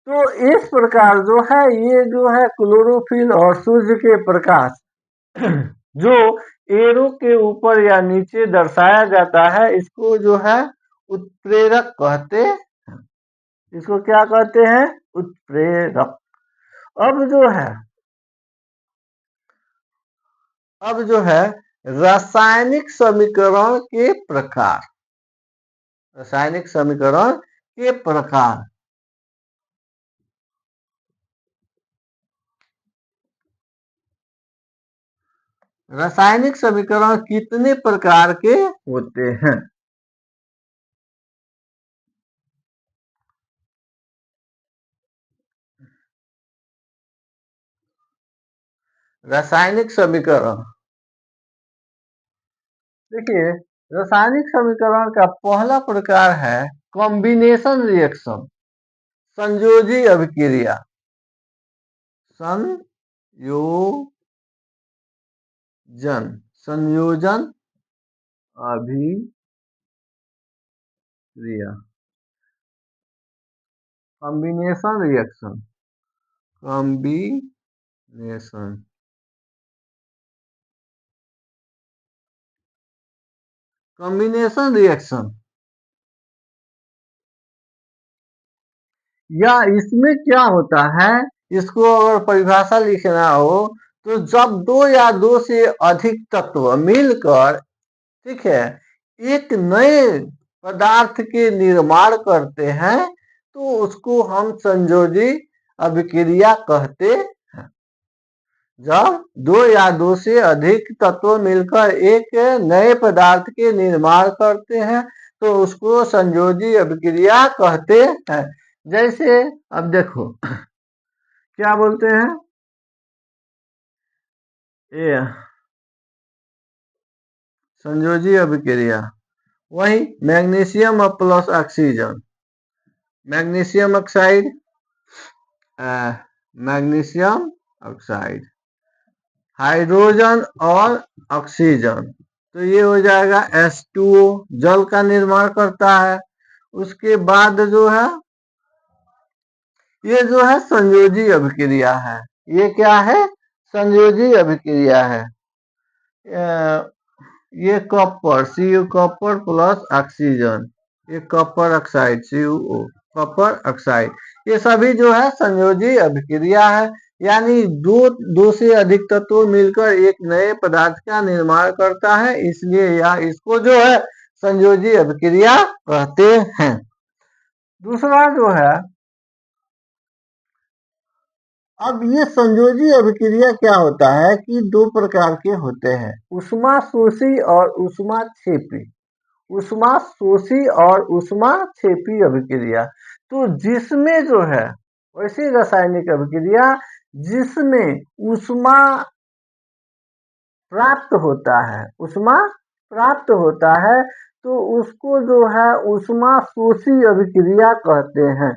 तो इस प्रकार जो है, ये जो है क्लोरोफिल और सूर्य के प्रकाश जो एरो के ऊपर या नीचे दर्शाया जाता है, इसको जो है उत्प्रेरक कहते हैं। इसको क्या कहते हैं? उत्प्रेरक। अब जो है अब जो है रासायनिक समीकरण के प्रकार, रासायनिक समीकरण के प्रकार। रासायनिक समीकरण कितने प्रकार के होते हैं? रासायनिक समीकरण, देखिए, रासायनिक समीकरण का पहला प्रकार है कॉम्बिनेशन रिएक्शन, संयोजी अभिक्रिया। संयोजन अभिक्रिया, combination reaction, combination combination reaction, या इसमें क्या होता है, इसको अगर परिभाषा लिखना हो, तो जब दो या दो से अधिक तत्व मिलकर, ठीक है, एक नए पदार्थ के निर्माण करते हैं, तो उसको हम संयोजी अभिक्रिया कहते हैं। जब दो या दो से अधिक तत्व मिलकर एक नए पदार्थ के निर्माण करते हैं, तो उसको संयोजी अभिक्रिया कहते हैं। जैसे अब देखो क्या बोलते हैं, ये संयोजी अभिक्रिया, वही magnesium plus oxygen, magnesium oxide, magnesium oxide, hydrogen और ऑक्सीजन, तो ये हो जाएगा H2O, जल का निर्माण करता है। उसके बाद जो है ये जो है संयोजी अभिक्रिया है। ये क्या है? संयोजी अभिक्रिया है। ये copper, Cu copper plus oxygen, ये copper oxide CuO, copper oxide, ये सभी जो है संयोजी अभिक्रिया है। यानी दो से अधिक तत्व मिलकर एक नए पदार्थ का निर्माण करता है, इसलिए यह इसको जो है संयोजी अभिक्रिया कहते हैं। दूसरा जो है, अब ये संयोजी अभिक्रिया क्या होता है कि दो प्रकार के होते हैं, ऊष्मा शोषी और ऊष्मा क्षेपी। ऊष्मा शोषी और ऊष्मा क्षेपी अभिक्रिया, तो जिसमें जो है वैसी रासायनिक अभिक्रिया जिसमें ऊष्मा प्राप्त होता है, ऊष्मा प्राप्त होता है, तो उसको जो है ऊष्मा शोषी अभिक्रिया कहते हैं।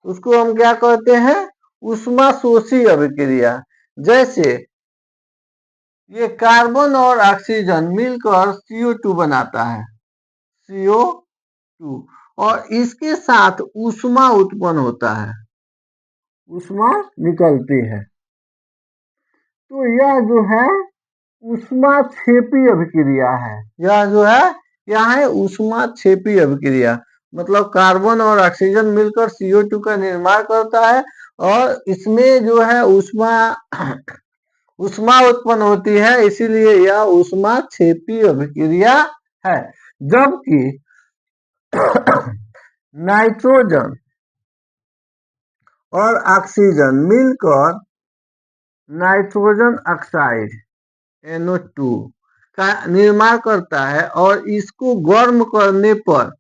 उसको हम क्या कहते हैं? ऊष्मा शोषी अभिक्रिया। जैसे ये कार्बन और ऑक्सीजन मिलकर CO2 बनाता है, CO2, और इसके साथ ऊष्मा उत्पन्न होता है, ऊष्मा निकलती है, तो यह जो है ऊष्मा क्षेपी अभिक्रिया है। यह जो है क्या है? ऊष्मा क्षेपी अभिक्रिया। मतलब कार्बन और ऑक्सीजन मिलकर CO2 का निर्माण करता है, और इसमें जो है ऊष्मा ऊष्मा उत्पन्न होती है, इसीलिए यह ऊष्मा क्षेपी अभिक्रिया है। जबकि नाइट्रोजन और ऑक्सीजन मिलकर नाइट्रोजन ऑक्साइड NO2 का निर्माण करता है, और इसको गर्म करने पर,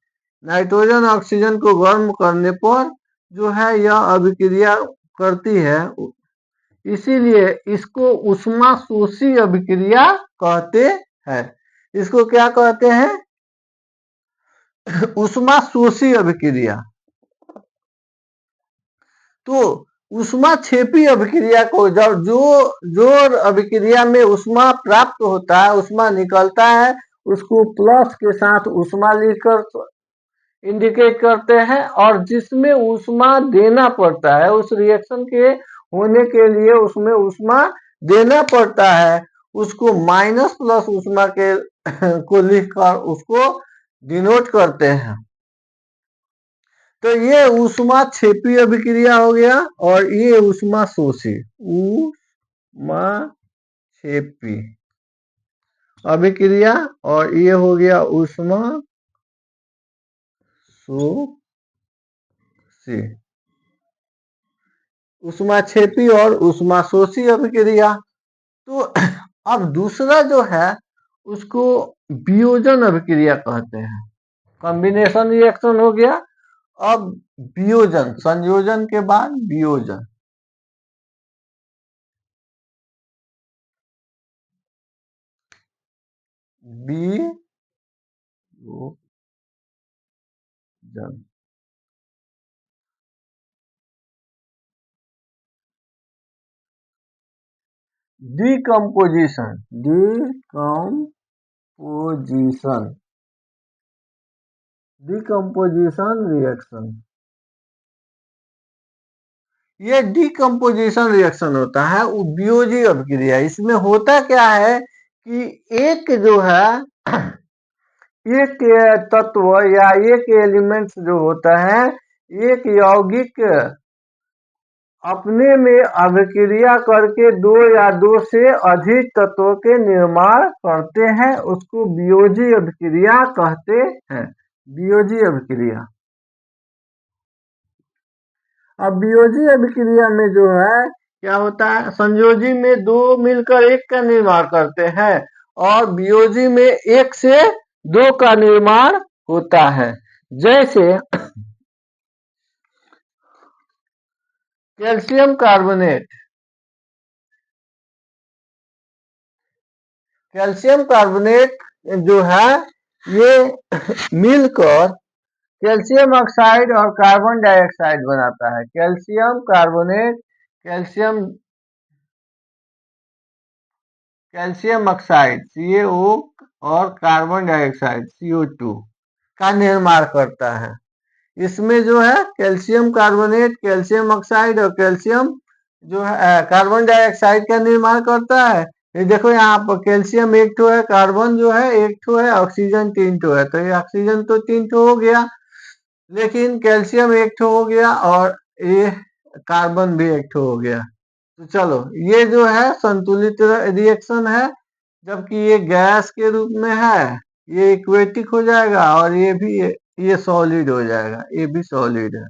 नाइट्रोजन ऑक्सीजन को गर्म करने पर जो है यह अभिक्रिया करती है, इसीलिए इसको ऊष्माशोषी अभिक्रिया कहते हैं। इसको क्या कहते हैं? ऊष्माशोषी अभिक्रिया। तो ऊष्माक्षेपी अभिक्रिया को जब जो अभिक्रिया में ऊष्मा प्राप्त होता है, ऊष्मा निकलता है, उसको प्लस के साथ ऊष्मा लिखकर इंडिकेट करते हैं, और जिसमें ऊष्मा देना पड़ता है, उस रिएक्शन के होने के लिए उसमें ऊष्मा देना पड़ता है, उसको माइनस प्लस ऊष्मा के को लिखकर उसको डिनोट करते हैं। तो ये ऊष्मा क्षेपी अभिक्रिया हो गया, और ये ऊष्मा शोषी, ऊष्मा क्षेपी अभिक्रिया, और ये हो गया ऊष्मा शोषी, ऊष्मा क्षेपी और ऊष्मा शोषी अभिक्रिया। तो अब दूसरा जो है उसको वियोजन अभिक्रिया कहते हैं। कॉम्बिनेशन रिएक्शन हो गया। अब वियोजन, संयोजन के बाद वियोजन। वियोजन, डिकम्पोजिशन, डिकम्पोजिशन रिएक्शन। ये डिकम्पोजिशन रिएक्शन होता है उपयोजी अभिक्रिया। इसमें होता क्या है कि एक जो है एक तत्व या एक एलिमेंट्स जो होता है, एक यौगिक अपने में अभिक्रिया करके दो या दो से अधिक तत्वों के निर्माण करते हैं, उसको वियोजी अभिक्रिया कहते हैं। वियोजी अभिक्रिया। अब वियोजी अभिक्रिया में जो है क्या होता है, संयोजी में दो मिलकर एक का निर्माण करते हैं, और वियोजी में एक से दो का निर्माण होता है। जैसे कैल्शियम कार्बोनेट, कैल्शियम कार्बोनेट जो है ये मिलकर कैल्शियम ऑक्साइड और कार्बन डाइऑक्साइड बनाता है। Calcium carbonate, calcium calcium oxide CaO और कार्बन डाइऑक्साइड CO2 का निर्माण करता है। इसमें जो है कैल्शियम कार्बोनेट, कैल्शियम ऑक्साइड और कैल्शियम जो है कार्बन डाइऑक्साइड का निर्माण करता है। ये देखो यहाँ पर कैल्शियम एक ठो है, कार्बन जो है एक ठो है, ऑक्सीजन तीन ठो है। तो ये ऑक्सीजन तो तीन ठो हो गया, लेकिन कैल्शियम एक ठो हो गया, और ये कार्बन भी एक ठो हो गया। तो चलो, ये जो है संतुलित रिएक्शन है, जबकि ये गैस के रूप में है, ये इक्वेटिक हो जाएगा, और ये भी ये सॉलिड हो जाएगा। ये भी सॉलिड है,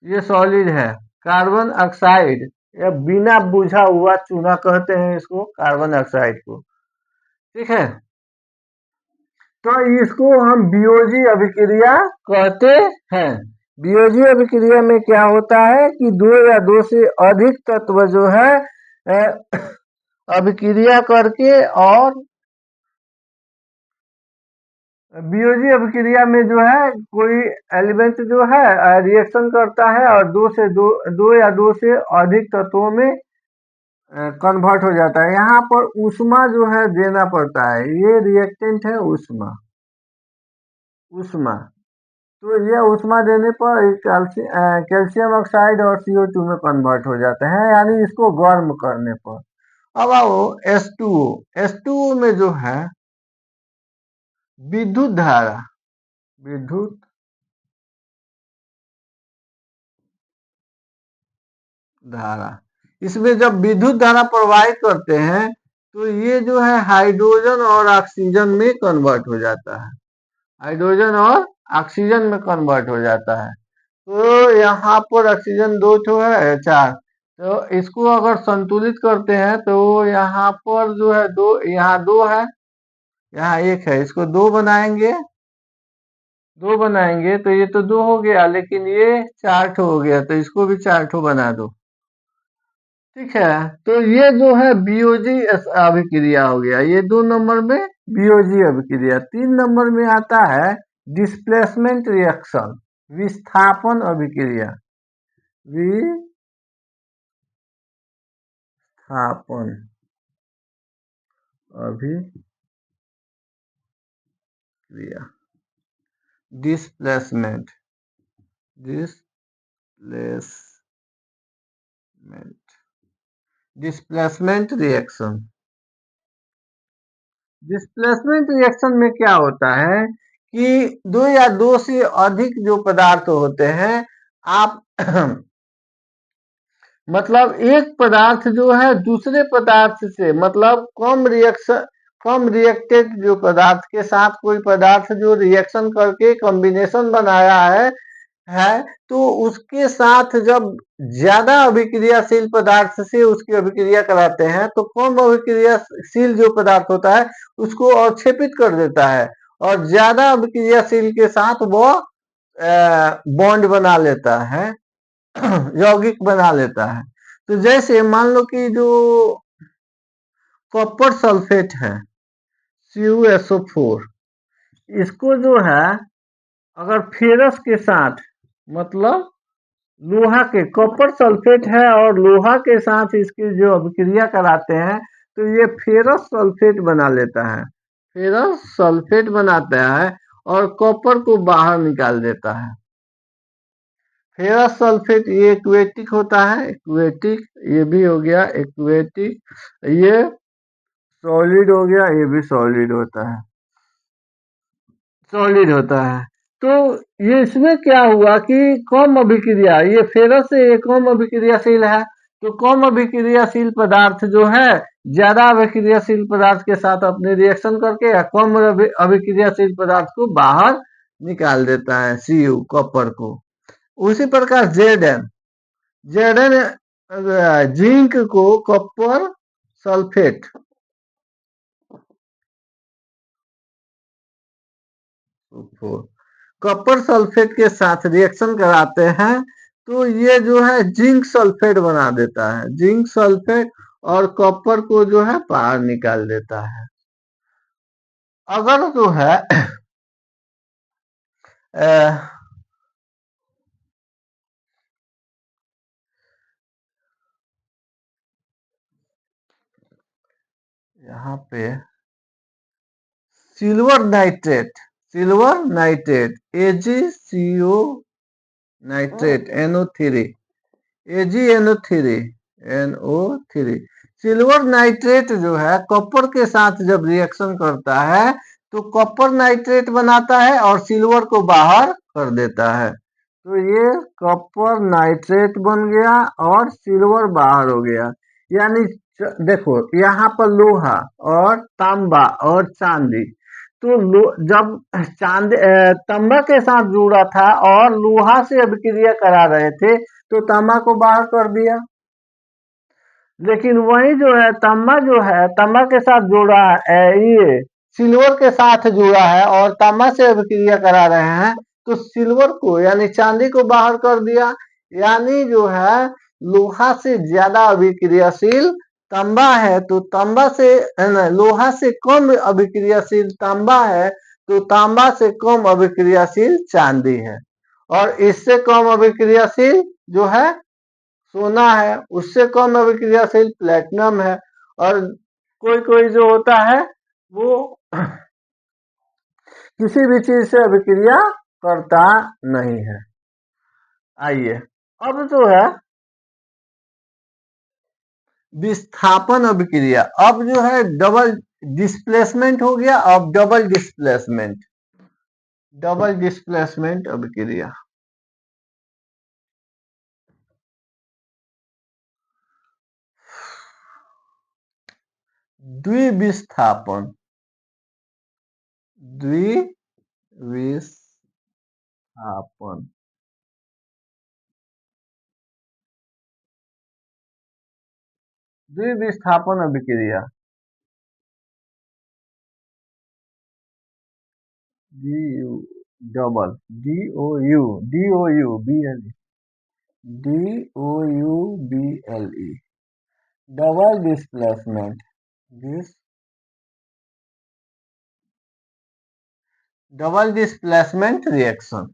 ये सॉलिड है। कार्बन ऑक्साइड, या बिना बुझा हुआ चूना कहते हैं इसको, कार्बन ऑक्साइड को। ठीक है, तो इसको हम वियोजी अभिक्रिया कहते हैं। वियोजी अभिक्रिया में क्या होता है कि दो या दो से अधिक तत्व जो है अभिक्रिया करके, और वियोजी अभिक्रिया में जो है कोई एलिमेंट जो है रिएक्शन करता है, और दो या दो से अधिक तत्वों में कन्वर्ट हो जाता है। यहाँ पर ऊष्मा जो है देना पड़ता है, ये रिएक्टेंट है ऊष्मा। ऊष्मा, तो ये ऊष्मा देने पर कैल्शियम ऑक्साइड और CO2 में कन्वर्ट हो जाते हैं, यानी इसको गर्म करने पर। अब आओ H2O। H2O में जो है विद्युत धारा, विद्युत धारा, इसमें जब विद्युत धारा प्रवाहित करते हैं तो ये जो है हाइड्रोजन और ऑक्सीजन में कन्वर्ट हो जाता है। हाइड्रोजन और ऑक्सीजन में कन्वर्ट हो जाता है। तो यहाँ पर ऑक्सीजन दो ठो है, चार। तो इसको अगर संतुलित करते हैं तो यहाँ पर जो है दो, यहाँ दो है, यहाँ एक है, इसको दो बनाएंगे, दो बनाएंगे तो ये तो दो हो गया, लेकिन ये चार ठो हो गया, तो इसको भी चार ठो बना दो। ठीक है। तो ये जो है बीओजी अभिक्रिया हो गया, ये 2 नंबर में बीओजी अभिक्रिया। 3 नंबर में आता है डिस्प्लेसमेंट रिएक्शन, विस्थापन अभिक्रिया। विस्थापन अभिक्रिया, displacement displacement displacement reaction. Displacement reaction में क्या होता है कि दो या दो से अधिक जो पदार्थ होते हैं, आप मतलब एक पदार्थ जो है दूसरे पदार्थ से, मतलब कम रिएक्टेड जो पदार्थ के साथ कोई पदार्थ जो रिएक्शन करके कॉम्बिनेशन बनाया है तो उसके साथ जब ज्यादा अभिक्रियाशील पदार्थ से उसकी अभिक्रिया कराते हैं तो कम अभिक्रियाशील जो पदार्थ होता है उसको अवक्षेपित कर देता है, और ज्यादा अभिक्रियाशील के साथ वो बॉन्ड बना लेता है, यौगिक बना लेता है। तो जैसे मान लो कि जो कॉपर सल्फेट है CuSO4, इसको जो है अगर फेरस के साथ, मतलब लोहा के, कॉपर सल्फेट है और लोहा के साथ इसकी जो अभिक्रिया कराते हैं तो ये फेरस सल्फेट बना लेता है, फेरस सल्फेट बनाता है और कॉपर को बाहर निकाल देता है। फेरस सल्फेट ये एक्वेटिक होता है, एक्वेटिक, ये भी हो गया एक्वेटिक, ये सॉलिड हो गया, ये भी सॉलिड होता है, सॉलिड होता है। तो ये इसमें क्या हुआ कि कम अभिक्रिया, ये फेरस से ये कम अभिक्रियाशील है, तो कम अभिक्रियाशील पदार्थ जो है ज्यादा अभिक्रियाशील पदार्थ के साथ अपने रिएक्शन करके या कम अभिक्रियाशील पदार्थ को बाहर निकाल देता है, Cu कॉपर को। उसी प्रकार Zn जिंक को कॉपर सल्फेट, कॉपर सल्फेट के साथ रिएक्शन कराते हैं तो ये जो है जिंक सल्फेट बना देता है, जिंक सल्फेट, और कॉपर को जो है बाहर निकाल देता है। अगर जो है यहाँ पे silver nitrate, AgCO nitrate NO3, AgNO3 silver nitrate जो है कॉपर के साथ जब रिएक्शन करता है तो कॉपर नाइट्रेट बनाता है और सिल्वर को बाहर कर देता है। तो ये कॉपर नाइट्रेट बन गया और सिल्वर बाहर हो गया। यानी देखो यहाँ पर लोहा और तांबा और चांदी, तो जब तांबा के साथ जुड़ा था और लोहा से अभिक्रिया करा रहे थे तो तांबा को बाहर कर दिया, लेकिन वही जो है तांबा जो है तांबा के साथ जुड़ा है, ये सिल्वर के साथ जुड़ा है और तांबा से अभिक्रिया करा रहे हैं तो सिल्वर को यानी चांदी को बाहर कर दिया। यानी जो है लोहा से ज्यादा अभिक्रियाशील तांबा है तो तांबा से लोहा से कम अभिक्रियाशील तांबा है तो तांबा से कम अभिक्रियाशील चांदी है, और इससे कम अभिक्रियाशील जो है सोना है, उससे कम अभिक्रियाशील प्लेटिनम है, और कोई कोई जो होता है वो किसी भी चीज से अभिक्रिया करता नहीं है। आइए अब जो है विस्थापन अभिक्रिया, अब जो है डबल डिस्प्लेसमेंट हो गया, अब डबल डिस्प्लेसमेंट अभिक्रिया। द्विविस्थापन, द्विविस्थापन द्विविस्थापन अभिक्रिया, double DOU BLE, double displacement double displacement reaction,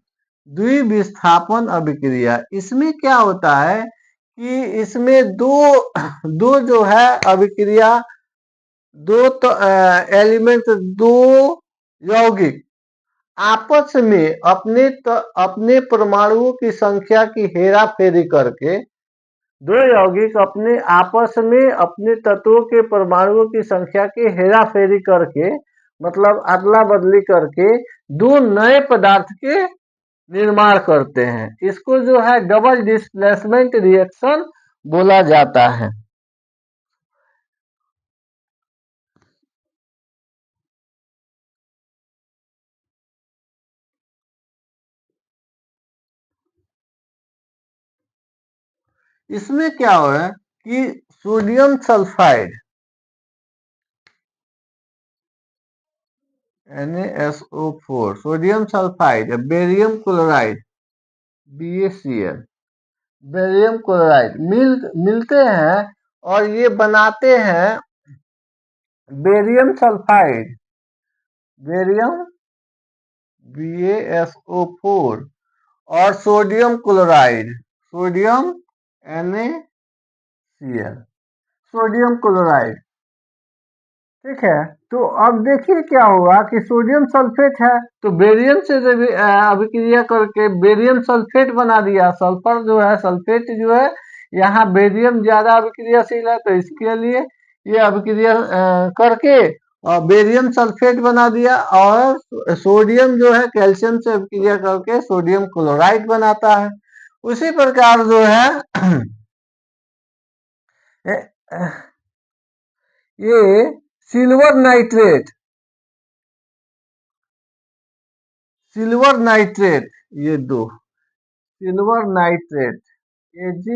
द्विविस्थापन अभिक्रिया। इसमें क्या होता है कि इसमें दो दो जो है अभिक्रिया, दो तो एलिमेंट, दो यौगिक आपस में अपने परमाणुओं की संख्या की हेरा फेरी करके, दो यौगिक अपने आपस में अपने तत्वों के परमाणुओं की संख्या की हेरा फेरी करके, मतलब अदला बदली करके दो नए पदार्थ के निर्माण करते हैं। इसको जो है डबल डिस्प्लेसमेंट रिएक्शन बोला जाता है। इसमें क्या हो है कि sodium sulphide NaSO4, sodium sulphide, barium chloride BaCl, barium chloride मिलते हैं और ये बनाते हैं बेरियम सल्फाइड, बेरियम BaSO4 और sodium chloride, sodium NaCl, sodium chloride. ठीक है, तो अब देखिए क्या हुआ कि सोडियम सल्फेट है तो बेरियम से अभिक्रिया करके बेरियम सल्फेट बना दिया। सल्फर जो है, सल्फेट जो है, यहाँ बेरियम ज्यादा अभिक्रियाशील है तो इसके लिए ये अभिक्रिया करके और बेरियम सल्फेट बना दिया। और सोडियम जो है कैल्शियम से अभिक्रिया करके सोडियम क्लोराइड बनाता है। उसी प्रकार जो है ये सिल्वर नाइट्रेट, सिल्वर नाइट्रेट, ये दो silver nitrate, Ag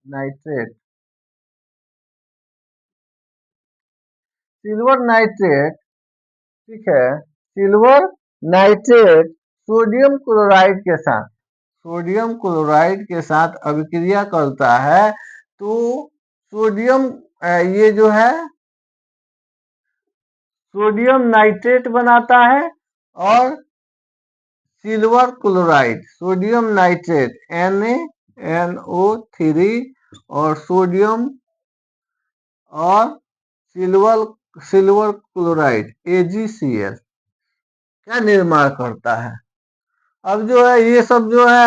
nitrate, silver nitrate. ठीक है, सिल्वर नाइट्रेट सोडियम क्लोराइड के साथ, सोडियम क्लोराइड के साथ अभिक्रिया करता है तो सोडियम ये जो है सोडियम नाइट्रेट बनाता है। और silver chloride, sodium nitrate NaNO3 और सोडियम और सिल्वर सिल्वर क्लोराइड AgCl का निर्माण करता है। अब जो है ये सब जो है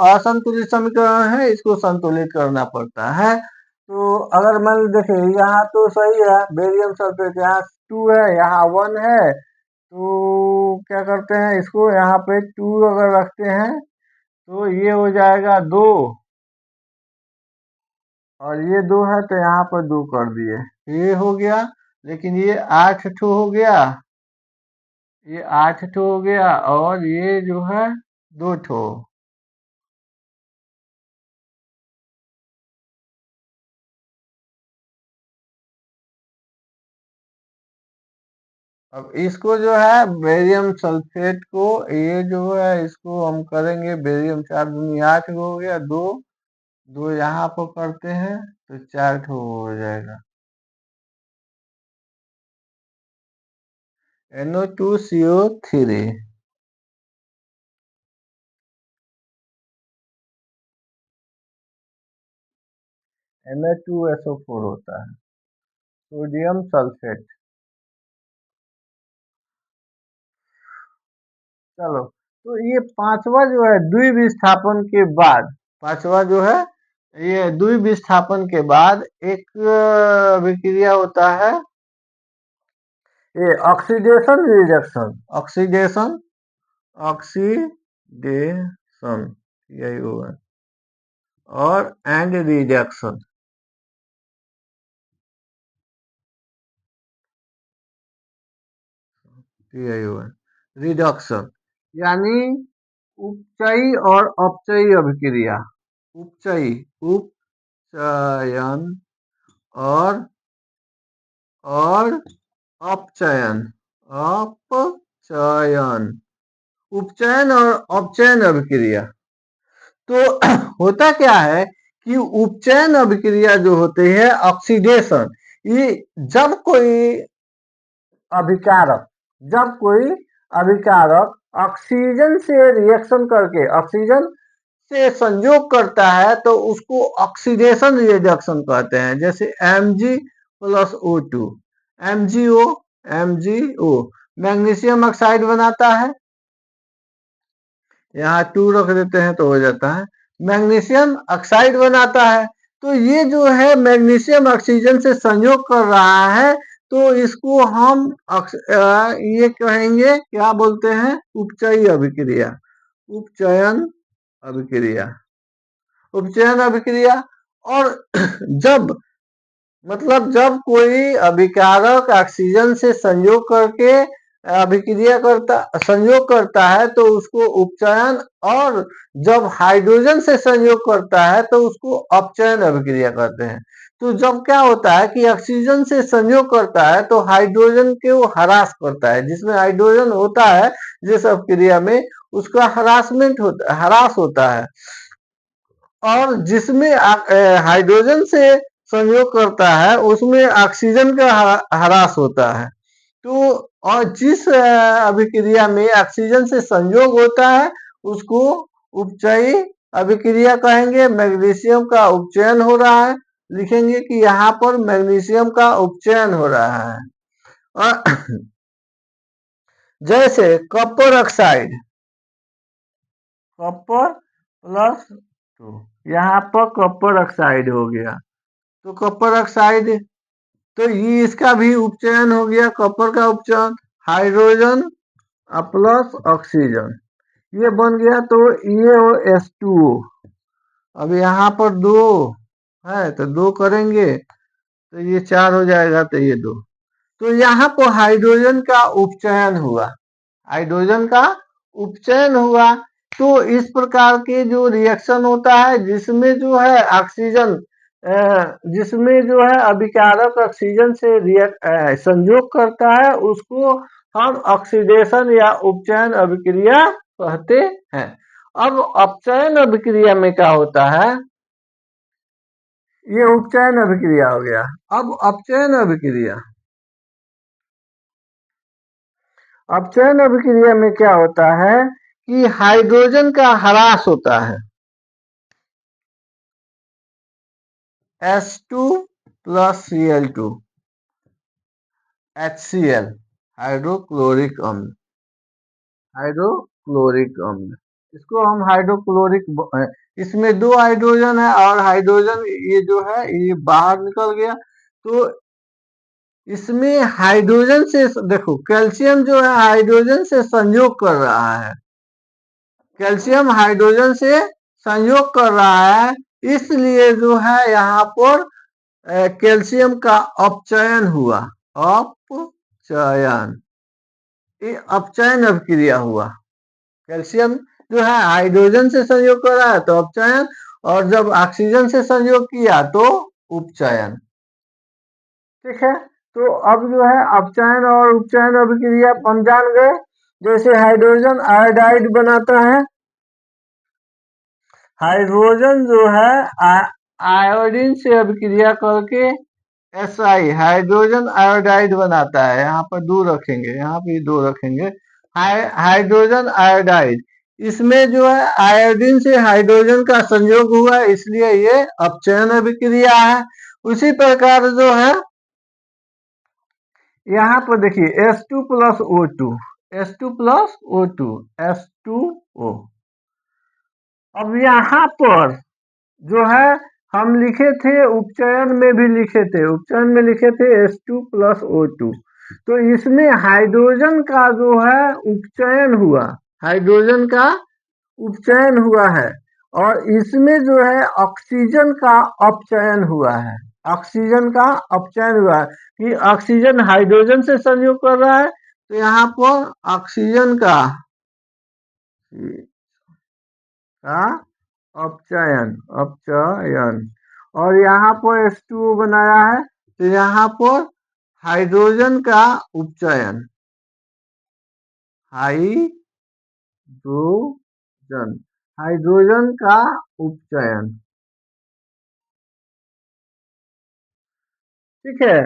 असंतुलित समीकरण है, इसको संतुलित करना पड़ता है। तो अगर मान देखिए यहाँ तो सही है, बेरियम सल्फेट यहाँ 2 है, यहाँ 1 है, तो क्या करते हैं इसको यहाँ पे 2 अगर रखते हैं तो ये हो जाएगा 2 और ये 2 है तो यहाँ पर 2 कर दिए, ये हो गया। लेकिन ये 8 ठो हो गया, ये 8 ठो हो गया और ये जो है 2 ठो। अब इसको जो है बेरियम सल्फेट को, ये जो है इसको हम करेंगे बेरियम 4 दूनी 8 हो गया, 2 2 यहाँ पर करते हैं तो 4 ठो हो जाएगा। NO2CO3, Na2SO4 होता है, सोडियम सल्फेट। चलो, तो ये पांचवा जो है द्विविस्थापन के बाद, पांचवा जो है ये द्विविस्थापन के बाद एक अभिक्रिया होता है, ये ऑक्सीडेशन रिडक्शन, ऑक्सीडेशन, ऑक्सीडेशन, यही होगा, और एंड रिडक्शन, यही होगा, रिडक्शन यानी उपचयी और अपचयी अभिक्रिया, उपचयी, उपचयन और अपचयन, अपचयन, उपचयन और अपचयन अभिक्रिया। तो होता क्या है कि उपचयन अभिक्रिया जो होती है ऑक्सीडेशन, ये जब कोई अभिकारक जब कोई अभिकारक ऑक्सीजन से रिएक्शन करके ऑक्सीजन से संयोग करता है तो उसको ऑक्सीडेशन रिडक्शन कहते हैं। जैसे Mg+O2, MgO, MgO magnesium oxide बनाता है, यहाँ 2 रख देते हैं तो हो जाता है, मैग्नीशियम ऑक्साइड बनाता है। तो ये जो है मैग्नीशियम ऑक्सीजन से संयोग कर रहा है, तो इसको हम ये कहेंगे, क्या बोलते हैं, उपचयी अभिक्रिया, उपचयन अभिक्रिया, उपचयन अभिक्रिया। और जब मतलब जब कोई अभिकारक ऑक्सीजन से संयोग करके अभिक्रिया करता संयोग करता है तो उसको उपचयन, और जब हाइड्रोजन से संयोग करता है तो उसको अपचयन अभिक्रिया कहते हैं। तो जब क्या होता है कि ऑक्सीजन से संयोग करता है तो हाइड्रोजन के वो ह्रास करता है, जिसमें हाइड्रोजन होता है जिस अभिक्रिया में उसका ह्रास होता है, और जिसमें हाइड्रोजन से संयोग करता है उसमें ऑक्सीजन का ह्रास होता है। तो और जिस अभिक्रिया में ऑक्सीजन से संयोग होता है उसको उपचयी अभिक्रिया कहेंगे। मैग्नीशियम का उपचयन हो रहा है, लिखेंगे कि यहाँ पर मैग्नीशियम का उपचयन हो रहा है। और जैसे कॉपर ऑक्साइड, कॉपर+2, यहाँ पर कॉपर ऑक्साइड हो गया, तो कॉपर ऑक्साइड, तो ये इसका भी उपचयन हो गया, कॉपर का उपचयन, हाइड्रोजन प्लस ऑक्सीजन, ये बन गया, तो ये हो H2O। अब यहाँ पर 2 है तो 2 करेंगे तो ये 4 हो जाएगा, तो ये 2, तो यहाँ पर हाइड्रोजन का उपचयन हुआ, हाइड्रोजन का उपचयन हुआ। तो इस प्रकार के जो रिएक्शन होता है जिसमें जो है ऑक्सीजन जिसमें जो है अभिकारक ऑक्सीजन से संयोग करता है उसको हम ऑक्सीडेशन या उपचयन अभिक्रिया कहते हैं। अब अपचयन अभिक्रिया में क्या होता है, ये उपचयन अभिक्रिया हो गया। अब अपचयन अभिक्रिया में क्या होता है कि हाइड्रोजन का ह्रास होता है, H2+Cl2, HCl, हाइड्रोक्लोरिक अम्ल, हाइड्रोक्लोरिक अम्ल, इसको हम इसमें 2 हाइड्रोजन है और हाइड्रोजन ये जो है ये बाहर निकल गया, तो इसमें हाइड्रोजन से देखो कैल्शियम जो है हाइड्रोजन से संयोग कर रहा है, कैल्शियम हाइड्रोजन से संयोग कर रहा है, इसलिए जो है यहाँ पर कैल्शियम का अपचयन हुआ, अपचयन, ये अपचयन अभिक्रिया हुआ। कैल्शियम जो है हाइड्रोजन से संयोग कर रहा है तो अपचयन, और जब ऑक्सीजन से संयोग किया तो उपचयन। ठीक है, तो अब जो है अपचयन और उपचयन अभिक्रिया हम जान गए। जैसे हाइड्रोजन आयोडाइड बनाता है, हाइड्रोजन जो है आयोडीन से अभिक्रिया करके SI हाइड्रोजन आयोडाइड बनाता है, यहाँ पर 2 रखेंगे, यहाँ पे 2 रखेंगे, हाइड्रोजन आयोडाइड, इसमें जो है आयोडीन से हाइड्रोजन का संयोग हुआ इसलिए ये अपचयन अभिक्रिया है। उसी प्रकार जो है यहाँ पर देखिए H2+O2, H2+O2, H2O। अब यहाँ पर जो है हम लिखे थे उपचयन में भी लिखे थे, उपचयन में लिखे थे H2+O2, तो इसमें हाइड्रोजन का जो है उपचयन हुआ, हाइड्रोजन का उपचयन हुआ है, और इसमें जो है ऑक्सीजन का अपचयन हुआ है, ऑक्सीजन का अपचयन हुआ है कि ऑक्सीजन हाइड्रोजन से संयोग कर रहा है, तो यहाँ पर ऑक्सीजन का का अपचयन, अपचयन, और यहाँ पर H2O बनाया है तो यहाँ पर हाइड्रोजन का उपचयन, हाइड्रोजन, हाइड्रोजन का उपचयन, ठीक है।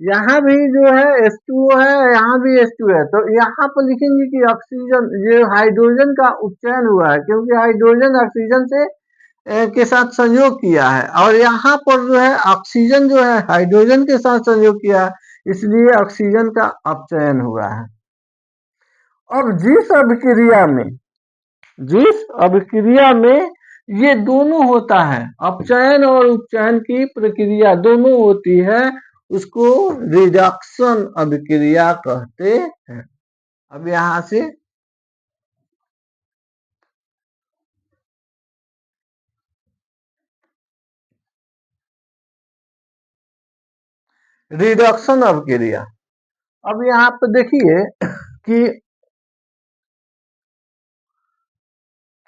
यहाँ भी जो है H2O है, यहाँ भी H2 है, तो यहाँ पर लिखेंगे कि ऑक्सीजन, ये हाइड्रोजन का उपचयन हुआ है क्योंकि हाइड्रोजन ऑक्सीजन से के साथ संयोग किया है, और यहाँ पर जो है ऑक्सीजन जो है हाइड्रोजन के साथ संयोग किया है, इसलिए ऑक्सीजन का अपचयन हुआ है। अब जिस अभिक्रिया में ये दोनों होता है, अपचयन और उपचयन की प्रक्रिया दोनों होती है, उसको रिडक्शन अभिक्रिया कहते हैं। अब यहां से रिडक्शन अभिक्रिया, अब यहाँ पे देखिए कि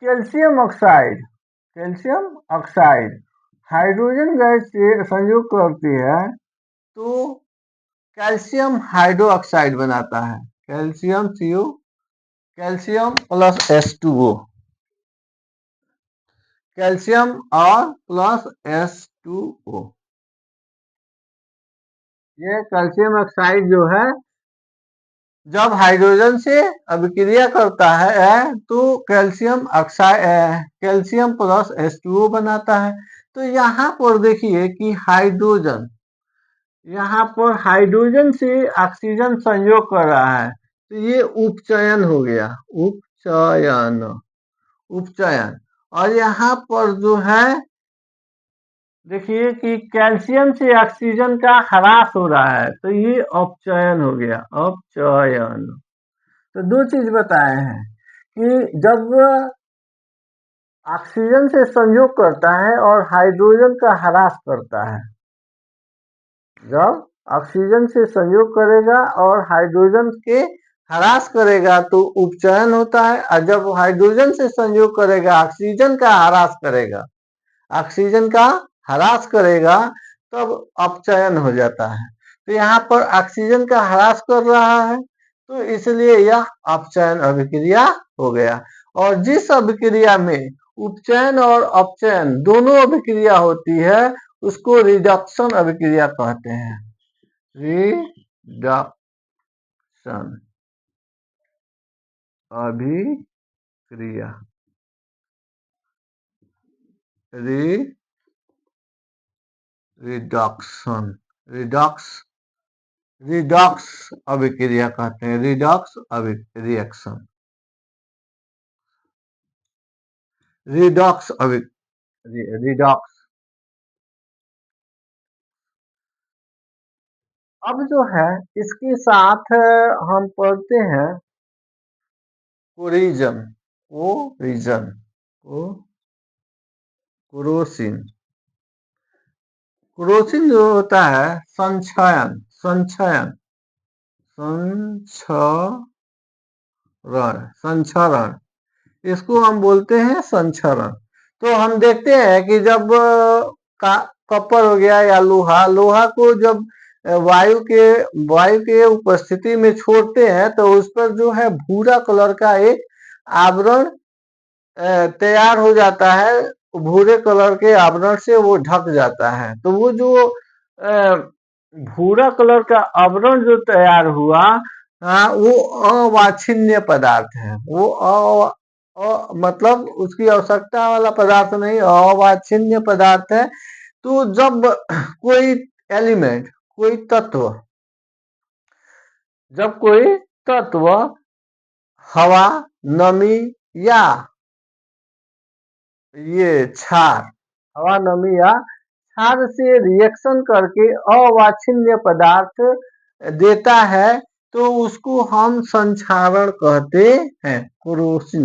कैल्शियम ऑक्साइड हाइड्रोजन गैस से संयोग करती है तो कैल्शियम हाइड्रोक्साइड बनाता है, कैल्शियम प्लस H2O, कैल्शियम और प्लस H2O, ये कैल्शियम ऑक्साइड जो है जब हाइड्रोजन से अभिक्रिया करता है तो calcium oxide calcium plus H2O बनाता है। तो यहाँ पर देखिए कि यहाँ पर हाइड्रोजन से ऑक्सीजन संयोग कर रहा है, तो ये उपचयन हो गया, उपचयन। और यहाँ पर जो है देखिए कि कैल्शियम से ऑक्सीजन का ह्रास हो रहा है, तो ये अपचयन हो गया, अपचयन। तो दो चीज बताए हैं कि जब ऑक्सीजन से संयोग करता है और हाइड्रोजन का ह्रास करता है, जब ऑक्सीजन से संयोग करेगा और हाइड्रोजन के ह्रास करेगा तो उपचयन होता है, और जब हाइड्रोजन से संयोग करेगा ऑक्सीजन का ह्रास करेगा तब अपचयन हो जाता है। तो यहाँ पर ऑक्सीजन का ह्रास कर रहा है तो इसलिए यह अपचयन अभिक्रिया हो गया। और जिस अभिक्रिया में उपचयन और अपचयन दोनों अभिक्रिया होती है उसको रिडक्शन अभिक्रिया कहते हैं, रिडक्शन अभिक्रिया, रिडक्शन रिडक्स अभिक्रिया कहते हैं, रिएक्शन, रिडक्स रिडक्स। अब जो है इसके साथ हम पढ़ते हैं कोरिजन, कोरिजन, क्रोसिन। क्रोसिन जो होता है संचयन, संचरण, इसको हम बोलते हैं संचरण। तो हम देखते हैं कि जब कॉपर हो गया या लोहा को जब वायु के उपस्थिति में छोड़ते हैं तो उस पर जो है भूरा कलर का एक आवरण तैयार हो जाता है, भूरे कलर के आवरण से वो ढक जाता है। तो वो जो भूरा कलर का आवरण जो तैयार हुआ, वो अवांछनीय पदार्थ है, वो मतलब उसकी आवश्यकता वाला पदार्थ नहीं, अवांछनीय पदार्थ है। तो जब कोई एलिमेंट, कोई तत्व, जब कोई तत्व हवा, नमी या ये क्षार, हवा, नमी या क्षार से रिएक्शन करके अवांछनीय पदार्थ देता है तो उसको हम संक्षारण कहते हैं, क्रोसिन,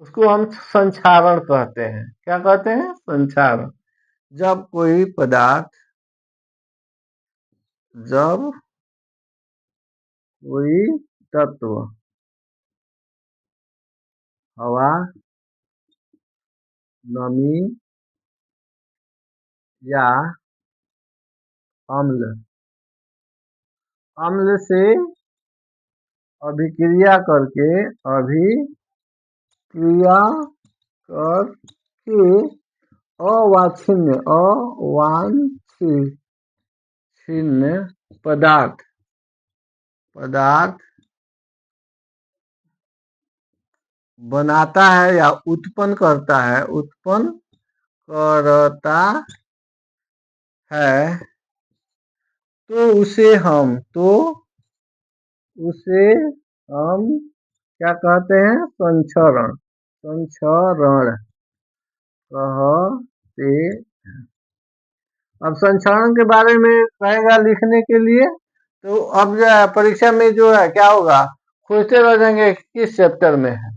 उसको हम संक्षारण कहते हैं। क्या कहते हैं? संक्षारण। जब कोई पदार्थ, जब कोई तत्व हवा, नमी या अम्ल, अम्ल से अभिक्रिया करके अवांछनीय छिन्न पदार्थ पदार्थ बनाता है या उत्पन्न करता है, तो उसे हम क्या कहते हैं? संक्षरण संक्षरण कहते हैं। अब संक्षरण के बारे में कहेगा लिखने के लिए, तो अब जो है परीक्षा में जो है क्या होगा, खोजते रह जाएंगे किस चैप्टर में है,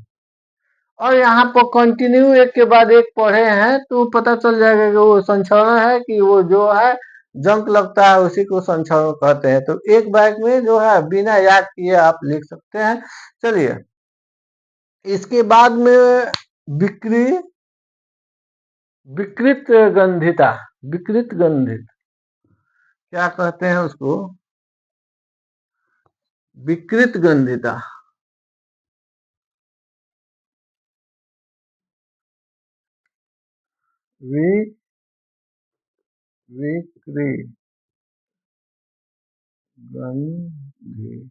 और यहाँ पर कंटिन्यू एक के बाद एक पढ़े हैं तो पता चल जाएगा कि वो संक्षरण है कि वो जो है जंक लगता है उसी को संक्षरण कहते हैं। तो एक बैग में जो है बिना याद किए आप लिख सकते हैं। चलिए, इसके बाद में विक्री विकृत गंधिता विकृत गंधित क्या कहते हैं उसको? विकृत गंधिता वि विक्री गंधी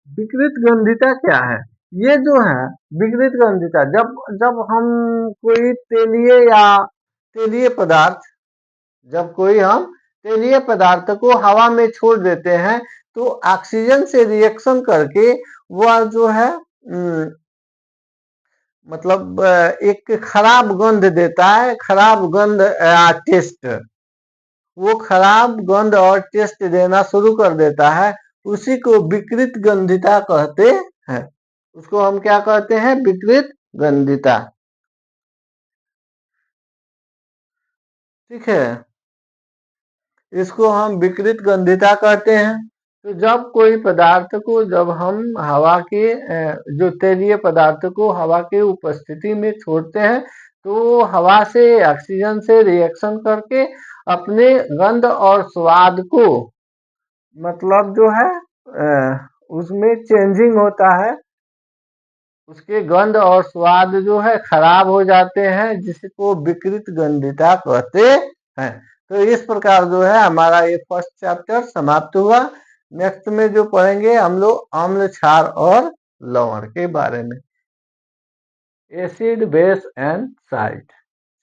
विकृत गंधिता क्या है? ये जो है विकृत गंधिता, जब जब हम कोई तेलीय पदार्थ जब कोई हम तेलीय पदार्थ को हवा में छोड़ देते हैं तो ऑक्सीजन से रिएक्शन करके वह जो है मतलब एक खराब गंध देता है, खराब गंध टेस्ट, वो खराब गंध और टेस्ट देना शुरू कर देता है, उसी को विकृत गंधिता कहते हैं। उसको हम क्या कहते हैं? विकृत गंधिता। ठीक है, इसको हम विकृत गंधिता कहते हैं। तो जब कोई पदार्थ को जब हम हवा के जो तेलीय पदार्थ को हवा के उपस्थिति में छोड़ते हैं तो हवा से ऑक्सीजन से रिएक्शन करके अपने गंध और स्वाद को मतलब जो है उसमें चेंजिंग होता है, उसके गंध और स्वाद जो है खराब हो जाते हैं, जिसको विकृत गंधिता कहते हैं। तो इस प्रकार जो है हमारा ये फर्स्ट चैप्टर समाप्त हुआ। नेक्स्ट में जो पढ़ेंगे हम लोग अम्ल, क्षार और लवण के बारे में, एसिड, बेस एंड साइड।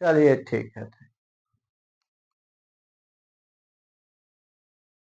चलिए ठीक है।